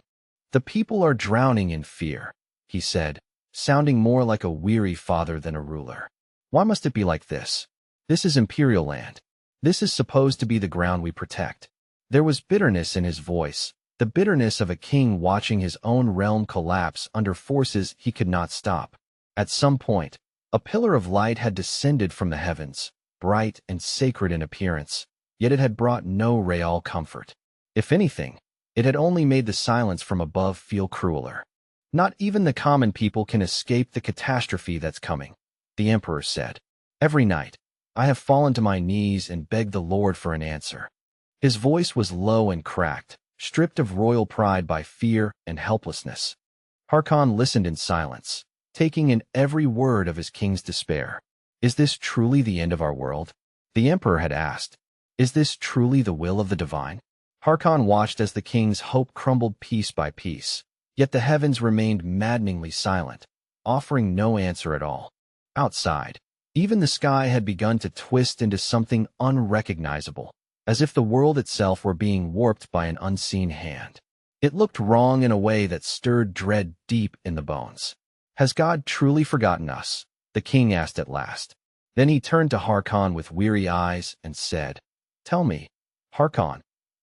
The people are drowning in fear, he said, sounding more like a weary father than a ruler. Why must it be like this? This is Imperial land. This is supposed to be the ground we protect. There was bitterness in his voice, the bitterness of a king watching his own realm collapse under forces he could not stop. At some point, a pillar of light had descended from the heavens, bright and sacred in appearance, yet it had brought no real comfort. If anything, it had only made the silence from above feel crueler. Not even the common people can escape the catastrophe that's coming, the Emperor said. Every night, I have fallen to my knees and begged the Lord for an answer. His voice was low and cracked, stripped of royal pride by fear and helplessness. Harkon listened in silence, taking in every word of his king's despair. Is this truly the end of our world? The Emperor had asked. Is this truly the will of the divine? Harkon watched as the king's hope crumbled piece by piece, yet the heavens remained maddeningly silent, offering no answer at all. Outside, even the sky had begun to twist into something unrecognizable, as if the world itself were being warped by an unseen hand. It looked wrong in a way that stirred dread deep in the bones. Has God truly forgotten us? The king asked at last. Then he turned to Harkon with weary eyes and said, Tell me, Harkon,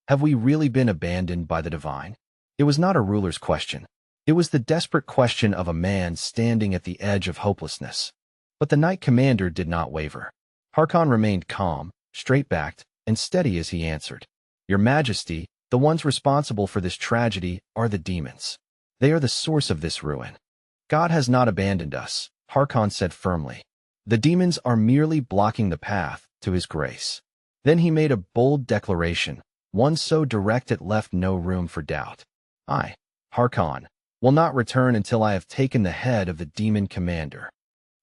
have we really been abandoned by the divine? It was not a ruler's question. It was the desperate question of a man standing at the edge of hopelessness. But the Knight Commander did not waver. Harkon remained calm, straight-backed, and steady as he answered. Your Majesty, the ones responsible for this tragedy are the demons. They are the source of this ruin. God has not abandoned us, Harkon said firmly. The demons are merely blocking the path to his grace. Then he made a bold declaration, one so direct it left no room for doubt. I, Harkon, will not return until I have taken the head of the demon commander.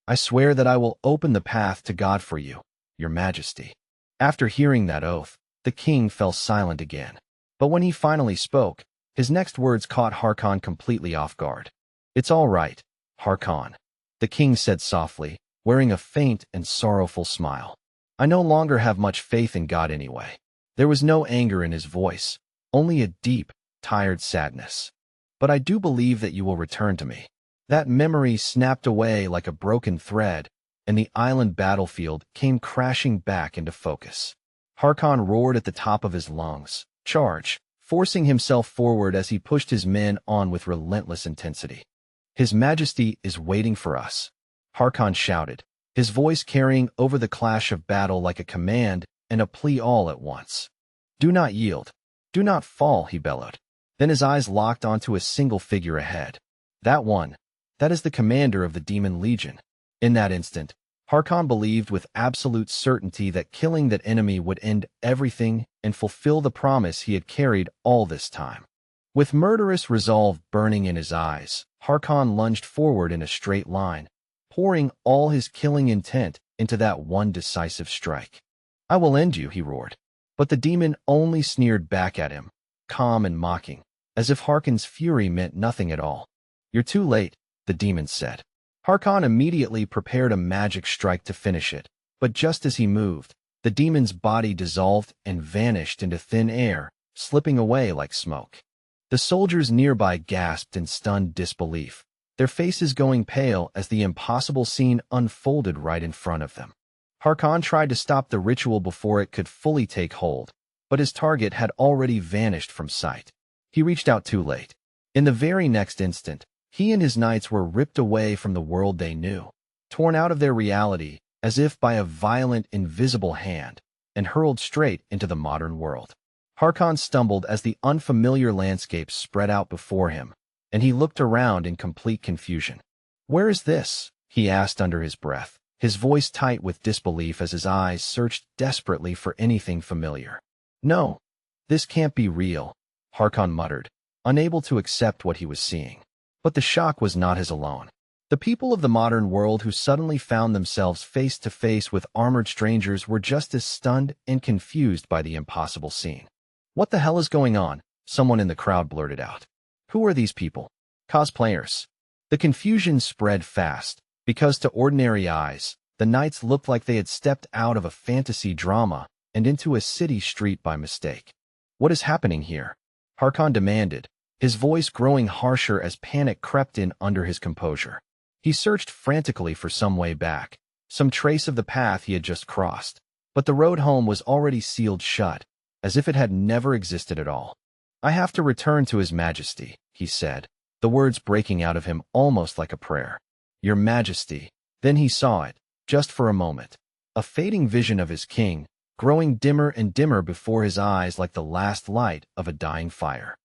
I swear that I will open the path to God for you, Your Majesty. After hearing that oath, the king fell silent again. But when he finally spoke, his next words caught Harkon completely off guard. It's all right, Harkon, the king said softly, wearing a faint and sorrowful smile. I no longer have much faith in God anyway. There was no anger in his voice, only a deep, tired sadness. But I do believe that you will return to me. That memory snapped away like a broken thread, and the island battlefield came crashing back into focus. Harkon roared at the top of his lungs, charge, forcing himself forward as he pushed his men on with relentless intensity. His Majesty is waiting for us, Harkon shouted, his voice carrying over the clash of battle like a command and a plea all at once. Do not yield. Do not fall, he bellowed. Then his eyes locked onto a single figure ahead. That one. That is the commander of the Demon Legion. In that instant, Harkon believed with absolute certainty that killing that enemy would end everything and fulfill the promise he had carried all this time. With murderous resolve burning in his eyes, Harkon lunged forward in a straight line, pouring all his killing intent into that one decisive strike. "I will end you," he roared. But the demon only sneered back at him, calm and mocking, as if Harkon's fury meant nothing at all. "You're too late," the demon said. Harkon immediately prepared a magic strike to finish it, but just as he moved, the demon's body dissolved and vanished into thin air, slipping away like smoke. The soldiers nearby gasped in stunned disbelief, their faces going pale as the impossible scene unfolded right in front of them. Harkon tried to stop the ritual before it could fully take hold, but his target had already vanished from sight. He reached out too late. In the very next instant, he and his knights were ripped away from the world they knew, torn out of their reality as if by a violent, invisible hand, and hurled straight into the modern world. Harkon stumbled as the unfamiliar landscape spread out before him, and he looked around in complete confusion. "Where is this?" he asked under his breath, his voice tight with disbelief as his eyes searched desperately for anything familiar. "No, this can't be real," Harkon muttered, unable to accept what he was seeing. But the shock was not his alone. The people of the modern world who suddenly found themselves face to face with armored strangers were just as stunned and confused by the impossible scene. "What the hell is going on?" someone in the crowd blurted out. "Who are these people?" "Cosplayers." The confusion spread fast, because to ordinary eyes, the knights looked like they had stepped out of a fantasy drama and into a city street by mistake. "What is happening here?" Harkon demanded, his voice growing harsher as panic crept in under his composure. He searched frantically for some way back, some trace of the path he had just crossed, but the road home was already sealed shut, as if it had never existed at all. "I have to return to His Majesty," he said, the words breaking out of him almost like a prayer. "Your Majesty." Then he saw it, just for a moment, a fading vision of his king, growing dimmer and dimmer before his eyes like the last light of a dying fire.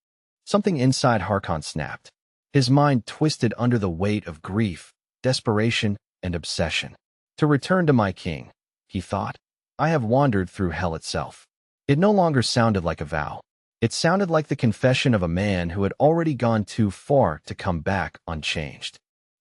Something inside Harkon snapped. His mind twisted under the weight of grief, desperation, and obsession. "To return to my king," he thought. "I have wandered through hell itself." It no longer sounded like a vow. It sounded like the confession of a man who had already gone too far to come back unchanged.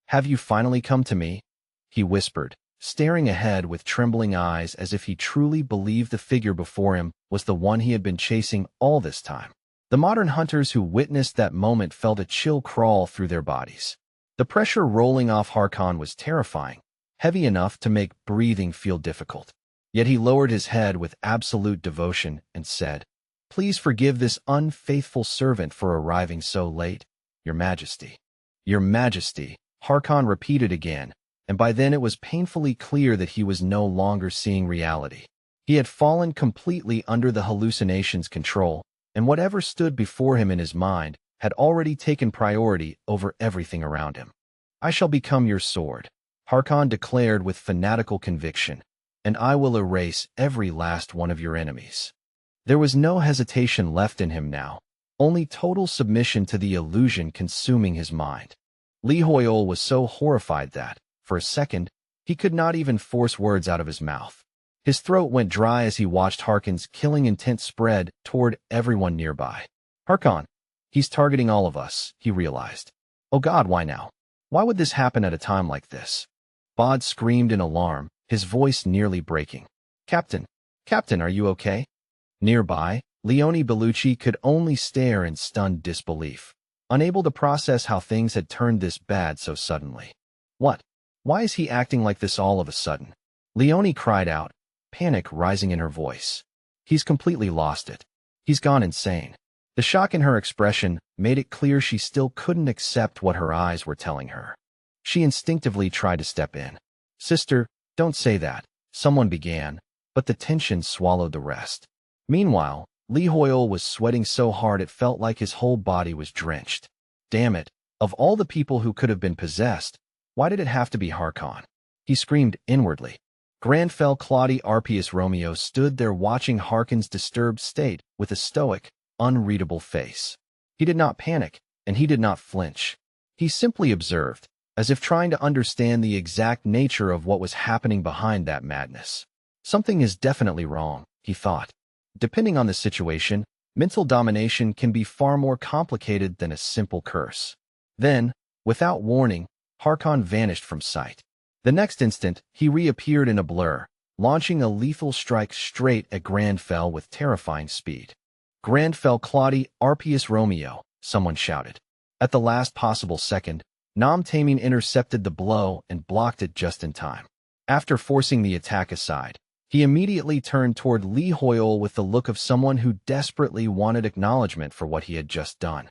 "Have you finally come to me?" he whispered, staring ahead with trembling eyes as if he truly believed the figure before him was the one he had been chasing all this time. The modern hunters who witnessed that moment felt a chill crawl through their bodies. The pressure rolling off Harkon was terrifying, heavy enough to make breathing feel difficult. Yet he lowered his head with absolute devotion and said, "Please forgive this unfaithful servant for arriving so late, Your Majesty." "Your Majesty," Harkon repeated again, and by then it was painfully clear that he was no longer seeing reality. He had fallen completely under the hallucination's control, and whatever stood before him in his mind had already taken priority over everything around him. "I shall become your sword," Harkon declared with fanatical conviction, "and I will erase every last one of your enemies." There was no hesitation left in him now, only total submission to the illusion consuming his mind. Li Hoyol was so horrified that, for a second, he could not even force words out of his mouth. His throat went dry as he watched Harkon's killing intent spread toward everyone nearby. "Harkon, he's targeting all of us," he realized. "Oh God, why now? Why would this happen at a time like this?" Bod screamed in alarm, his voice nearly breaking. Captain, are you okay?" Nearby, Leone Bellucci could only stare in stunned disbelief, unable to process how things had turned this bad so suddenly. "What? Why is he acting like this all of a sudden?" Leone cried out, panic rising in her voice. "He's completely lost it. He's gone insane." The shock in her expression made it clear she still couldn't accept what her eyes were telling her. She instinctively tried to step in. "Sister, don't say that," someone began, but the tension swallowed the rest. Meanwhile, Li Hoyol was sweating so hard it felt like his whole body was drenched. Damn it, of all the people who could have been possessed, why did it have to be Harkon? He screamed inwardly. Granfell Claudi Arpius Romeo stood there watching Harkon's disturbed state with a stoic, unreadable face. He did not panic, and he did not flinch. He simply observed, as if trying to understand the exact nature of what was happening behind that madness. Something is definitely wrong, he thought. Depending on the situation, mental domination can be far more complicated than a simple curse. Then, Without warning, Harkon vanished from sight. The next instant, he reappeared in a blur, launching a lethal strike straight at Grandfell with terrifying speed. Grandfell Claudi Arpius Romeo, someone shouted. At the last possible second, Nam Taming intercepted the blow and blocked it just in time. After forcing the attack aside, he immediately turned toward Lee Hoyle with the look of someone who desperately wanted acknowledgement for what he had just done.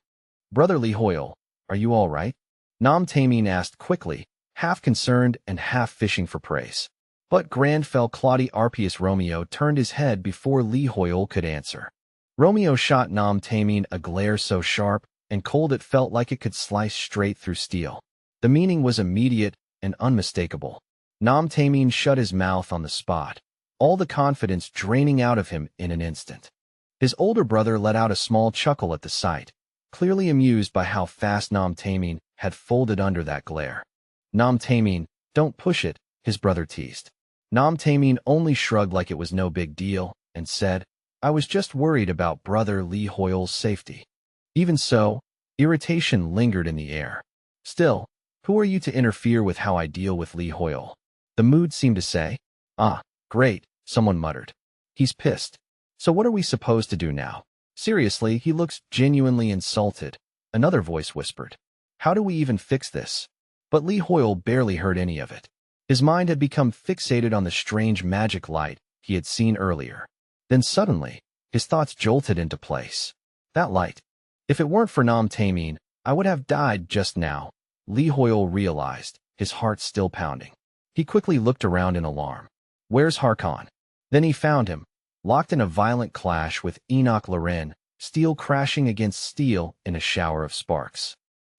"Brother Lee Hoyle, are you all right?" Nam Taming asked quickly, half concerned and half fishing for praise. But Grandfell Claudi Arpius Romeo turned his head before Lee Hoyle could answer. Romeo shot Nam Taming a glare so sharp and cold it felt like it could slice straight through steel. The meaning was immediate and unmistakable. Nam Taming shut his mouth on the spot, all the confidence draining out of him in an instant. His older brother let out a small chuckle at the sight, clearly amused by how fast Nam Taming had folded under that glare. "Nam Taming, don't push it," his brother teased. Nam Taming only shrugged like it was no big deal and said, "I was just worried about brother Lee Hoyle's safety." Even so, irritation lingered in the air. "Still, who are you to interfere with how I deal with Lee Hoyle?" The mood seemed to say. "Ah, great," someone muttered. "He's pissed. So what are we supposed to do now? Seriously, he looks genuinely insulted," another voice whispered. "How do we even fix this?" But Lee Hoyle barely heard any of it. His mind had become fixated on the strange magic light he had seen earlier. Then suddenly, his thoughts jolted into place. That light. If it weren't for Nam Taming, I would have died just now, Lee Hoyle realized, his heart still pounding. He quickly looked around in alarm. "Where's Harkon?" Then he found him, locked in a violent clash with Enoch Loren, steel crashing against steel in a shower of sparks.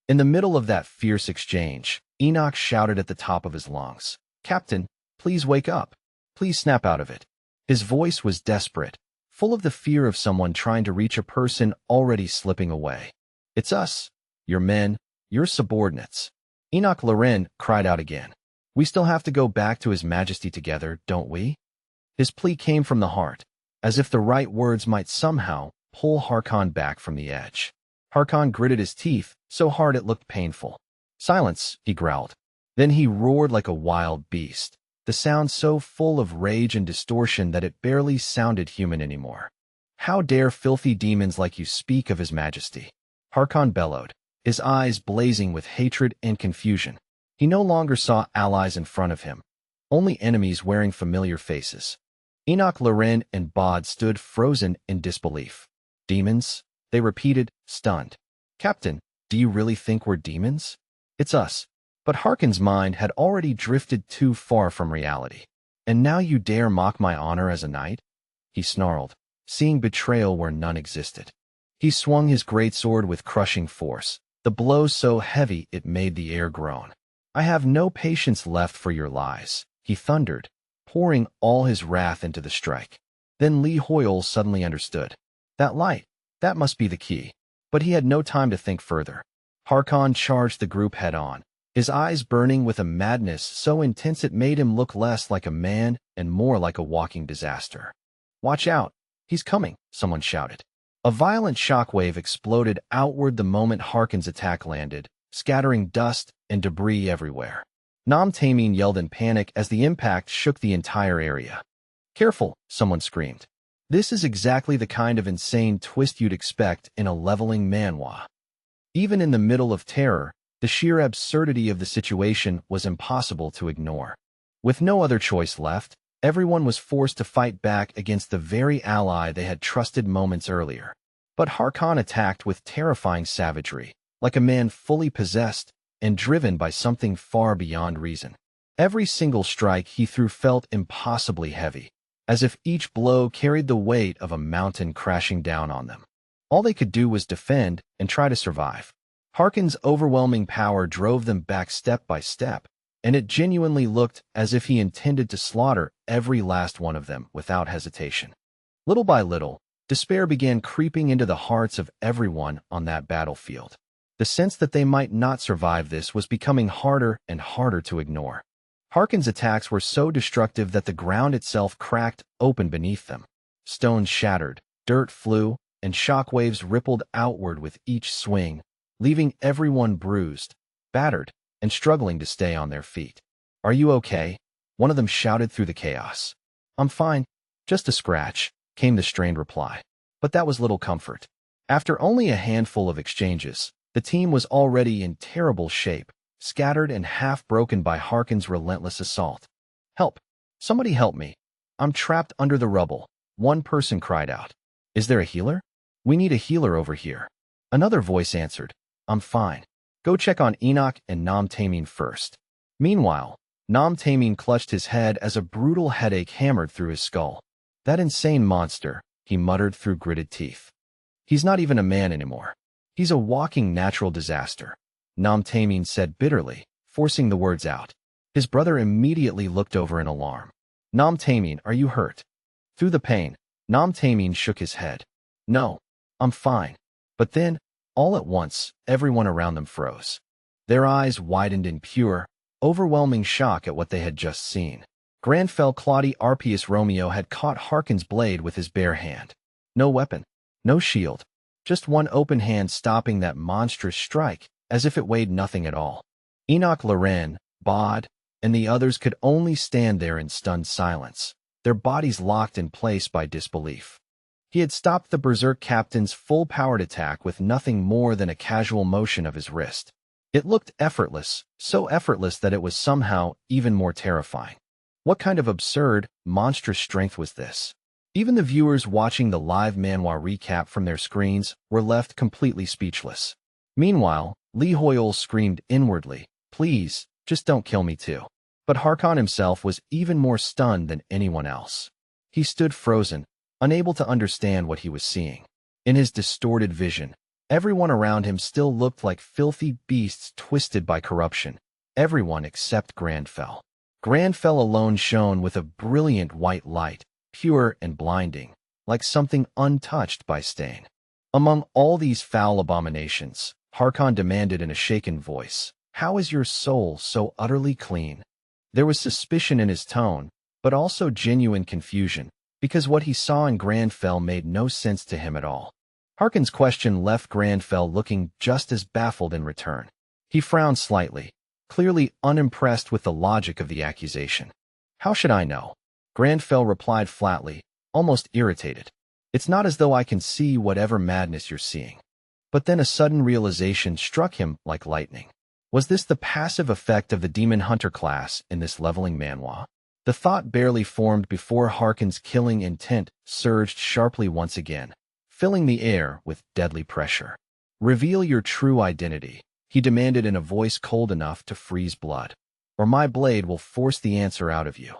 In the middle of that fierce exchange, Enoch shouted at the top of his lungs, "Captain, please wake up. Please snap out of it." His voice was desperate, full of the fear of someone trying to reach a person already slipping away. "It's us, your men, your subordinates." Enoch Loren cried out again. "We still have to go back to His Majesty together, don't we?" His plea came from the heart, as if the right words might somehow pull Harkon back from the edge. Harkon gritted his teeth, so hard it looked painful. "Silence," he growled. Then he roared like a wild beast, the sound so full of rage and distortion that it barely sounded human anymore. "How dare filthy demons like you speak of His Majesty?" Harkon bellowed, his eyes blazing with hatred and confusion. He no longer saw allies in front of him, only enemies wearing familiar faces. Enoch Loren and Bod stood frozen in disbelief. "Demons?" they repeated, stunned. "Captain, do you really think we're demons?" "It's us." But Harkon's mind had already drifted too far from reality. "And now you dare mock my honor as a knight?" he snarled, seeing betrayal where none existed. He swung his greatsword with crushing force, the blow so heavy it made the air groan. "I have no patience left for your lies," he thundered, pouring all his wrath into the strike. Then Lee Hoyle suddenly understood. That light, that must be the key. But he had no time to think further. Harkon charged the group head-on, his eyes burning with a madness so intense it made him look less like a man and more like a walking disaster. "Watch out! He's coming!" someone shouted. A violent shockwave exploded outward the moment Harkon's attack landed, scattering dust and debris everywhere. Nam Taming yelled in panic as the impact shook the entire area. "Careful!" someone screamed. This is exactly the kind of insane twist you'd expect in a leveling manhwa. Even in the middle of terror, the sheer absurdity of the situation was impossible to ignore. With no other choice left, everyone was forced to fight back against the very ally they had trusted moments earlier. But Harkon attacked with terrifying savagery, like a man fully possessed and driven by something far beyond reason. Every single strike he threw felt impossibly heavy, as if each blow carried the weight of a mountain crashing down on them. All they could do was defend and try to survive. Harkon's overwhelming power drove them back step by step, and it genuinely looked as if he intended to slaughter every last one of them without hesitation. Little by little, despair began creeping into the hearts of everyone on that battlefield. The sense that they might not survive this was becoming harder and harder to ignore. Harkon's attacks were so destructive that the ground itself cracked open beneath them. Stones shattered, dirt flew, and shockwaves rippled outward with each swing, leaving everyone bruised, battered, and struggling to stay on their feet. "Are you okay?" one of them shouted through the chaos. "I'm fine. Just a scratch," came the strained reply. But that was little comfort. After only a handful of exchanges, the team was already in terrible shape, scattered and half-broken by Harkin's relentless assault. "Help! Somebody help me! I'm trapped under the rubble," one person cried out. "Is there a healer? We need a healer over here." Another voice answered, "I'm fine. Go check on Enoch and Nam Tamin first." Meanwhile, Nam Tamin clutched his head as a brutal headache hammered through his skull. "That insane monster," he muttered through gritted teeth. "He's not even a man anymore. He's a walking natural disaster," Nam Tamin said bitterly, forcing the words out. His brother immediately looked over in alarm. "Nam Tamin, are you hurt?" Through the pain, Nam Tamin shook his head. "No, I'm fine." But then, all at once, everyone around them froze. Their eyes widened in pure, overwhelming shock at what they had just seen. Granfell Claudi Arpius Romeo had caught Harkin's blade with his bare hand. No weapon, no shield, just one open hand stopping that monstrous strike, as if it weighed nothing at all. Enoch Loren, Bod, and the others could only stand there in stunned silence, their bodies locked in place by disbelief. He had stopped the Berserk captain's full-powered attack with nothing more than a casual motion of his wrist. It looked effortless, so effortless that it was somehow even more terrifying. What kind of absurd, monstrous strength was this? Even the viewers watching the live manhwa recap from their screens were left completely speechless. Meanwhile, Lee Hoyle screamed inwardly, "Please, just don't kill me too." But Harkon himself was even more stunned than anyone else. He stood frozen, unable to understand what he was seeing. In his distorted vision, everyone around him still looked like filthy beasts twisted by corruption. Everyone except Granfell. Granfell alone shone with a brilliant white light, pure and blinding, like something untouched by stain. Among all these foul abominations, Harkon demanded in a shaken voice, "How is your soul so utterly clean?" There was suspicion in his tone, but also genuine confusion, because what he saw in Granfell made no sense to him at all. Harkin's question left Granfell looking just as baffled in return. He frowned slightly, clearly unimpressed with the logic of the accusation. "How should I know?" Granfell replied flatly, almost irritated. "It's not as though I can see whatever madness you're seeing." But then a sudden realization struck him like lightning. Was this the passive effect of the Demon Hunter class in this leveling manhwa? The thought barely formed before Harkin's killing intent surged sharply once again, filling the air with deadly pressure. "Reveal your true identity," he demanded in a voice cold enough to freeze blood, "or my blade will force the answer out of you."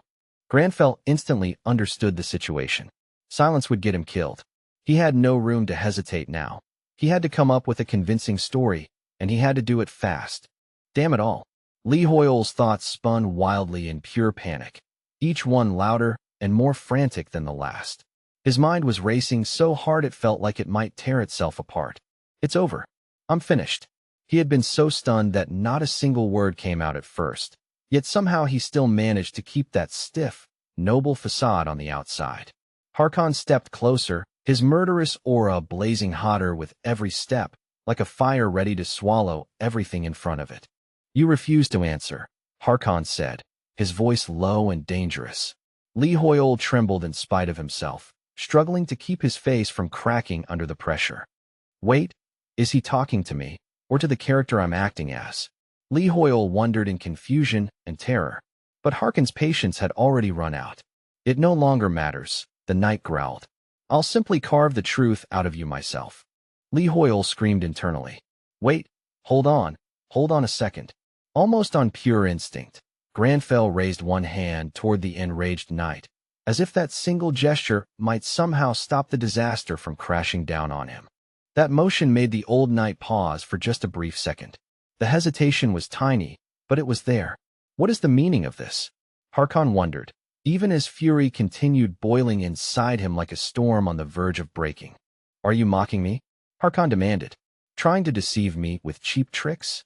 Granfell instantly understood the situation. Silence would get him killed. He had no room to hesitate now. He had to come up with a convincing story, and he had to do it fast. Damn it all. Lee Hoyle's thoughts spun wildly in pure panic, each one louder and more frantic than the last. His mind was racing so hard it felt like it might tear itself apart. "It's over. I'm finished." He had been so stunned that not a single word came out at first, yet somehow he still managed to keep that stiff, noble facade on the outside. Harkon stepped closer, his murderous aura blazing hotter with every step, like a fire ready to swallow everything in front of it. "You refuse to answer," Harkon said, his voice low and dangerous. Lee Hoyle trembled in spite of himself, struggling to keep his face from cracking under the pressure. "Wait, is he talking to me, or to the character I'm acting as?" Lee Hoyle wondered in confusion and terror. But Harkin's patience had already run out. "It no longer matters," the knight growled. "I'll simply carve the truth out of you myself." Lee Hoyle screamed internally. "Wait, hold on a second." Almost on pure instinct, Granfell raised one hand toward the enraged knight, as if that single gesture might somehow stop the disaster from crashing down on him. That motion made the old knight pause for just a brief second. The hesitation was tiny, but it was there. What is the meaning of this? Harkon wondered, even as fury continued boiling inside him like a storm on the verge of breaking. "Are you mocking me?" Harkon demanded. "Trying to deceive me with cheap tricks?"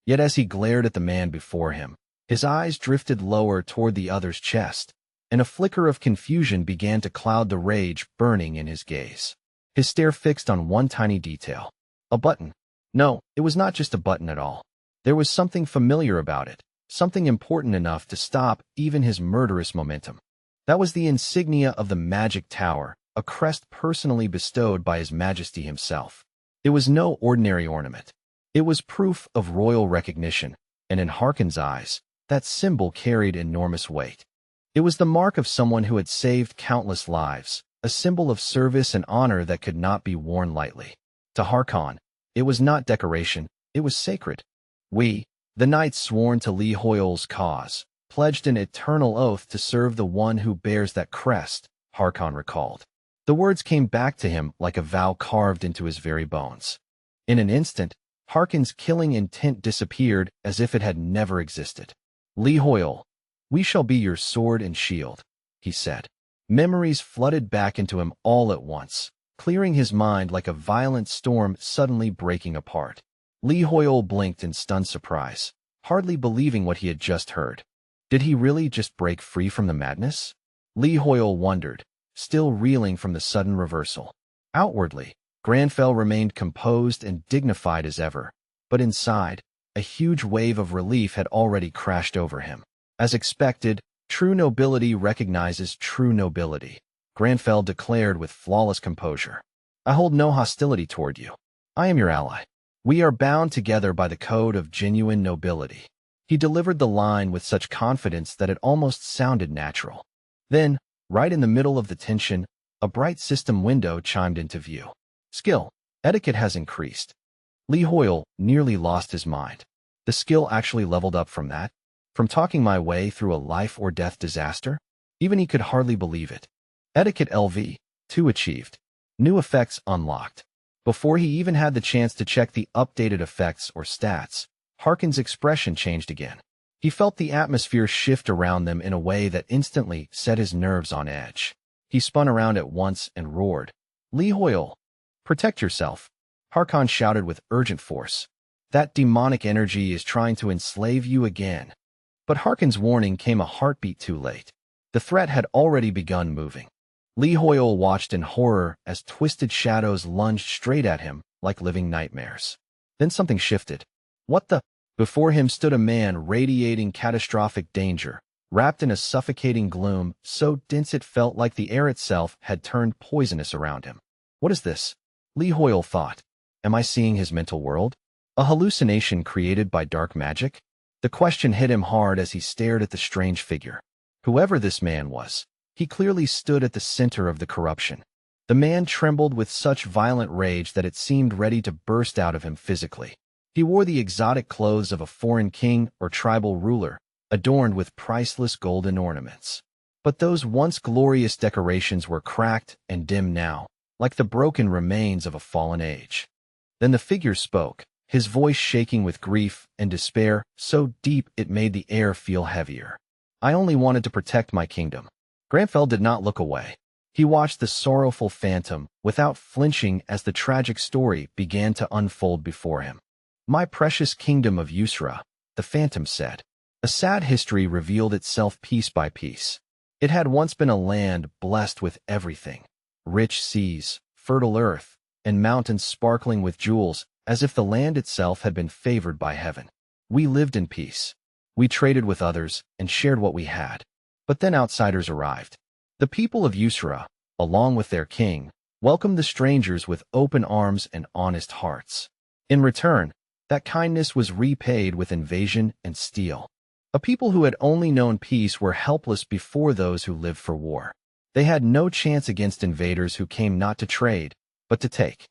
Yet as he glared at the man before him, his eyes drifted lower toward the other's chest, and a flicker of confusion began to cloud the rage burning in his gaze. His stare fixed on one tiny detail. A button. No, it was not just a button at all. There was something familiar about it, something important enough to stop even his murderous momentum. That was the insignia of the Magic Tower, a crest personally bestowed by His Majesty himself. It was no ordinary ornament. It was proof of royal recognition, and in Harkon's eyes, that symbol carried enormous weight. It was the mark of someone who had saved countless lives, a symbol of service and honor that could not be worn lightly. To Harkon, it was not decoration, it was sacred. We, the knights sworn to Li Hoyle's cause, pledged an eternal oath to serve the one who bears that crest, Harkon recalled. The words came back to him like a vow carved into his very bones. In an instant, Harkon's killing intent disappeared as if it had never existed. Li Hoyle, we shall be your sword and shield, he said. Memories flooded back into him all at once, clearing his mind like a violent storm suddenly breaking apart. Li Hoyle blinked in stunned surprise, hardly believing what he had just heard. Did he really just break free from the madness? Li Hoyle wondered, still reeling from the sudden reversal. Outwardly, Granfell remained composed and dignified as ever, but inside, a huge wave of relief had already crashed over him. As expected, true nobility recognizes true nobility, Granfell declared with flawless composure. I hold no hostility toward you. I am your ally. We are bound together by the code of genuine nobility. He delivered the line with such confidence that it almost sounded natural. Then, right in the middle of the tension, a bright system window chimed into view. Skill. Etiquette has increased. Li Hoyle nearly lost his mind. The skill actually leveled up from that? From talking my way through a life-or-death disaster? Even he could hardly believe it. Etiquette LV. 2 achieved. New effects unlocked. Before he even had the chance to check the updated effects or stats, Harkon's expression changed again. He felt the atmosphere shift around them in a way that instantly set his nerves on edge. He spun around at once and roared. Li Hoyle, protect yourself, Harkon shouted with urgent force. That demonic energy is trying to enslave you again. But Harkon's warning came a heartbeat too late. The threat had already begun moving. Li Hoyle watched in horror as twisted shadows lunged straight at him like living nightmares. Then something shifted. What the? Before him stood a man radiating catastrophic danger, wrapped in a suffocating gloom so dense it felt like the air itself had turned poisonous around him. What is this? Li Hoyle thought. Am I seeing his mental world? A hallucination created by dark magic? The question hit him hard as he stared at the strange figure. Whoever this man was, he clearly stood at the center of the corruption. The man trembled with such violent rage that it seemed ready to burst out of him physically. He wore the exotic clothes of a foreign king or tribal ruler, adorned with priceless golden ornaments. But those once glorious decorations were cracked and dim now, like the broken remains of a fallen age. Then the figure spoke, his voice shaking with grief and despair so deep it made the air feel heavier. I only wanted to protect my kingdom. Granfell did not look away. He watched the sorrowful phantom without flinching as the tragic story began to unfold before him. My precious kingdom of Usra, the phantom said. A sad history revealed itself piece by piece. It had once been a land blessed with everything. Rich seas, fertile earth, and mountains sparkling with jewels, as if the land itself had been favored by heaven. We lived in peace. We traded with others and shared what we had. But then outsiders arrived. The people of Usra, along with their king, welcomed the strangers with open arms and honest hearts. In return, that kindness was repaid with invasion and steel. A people who had only known peace were helpless before those who lived for war. They had no chance against invaders who came not to trade, but to take.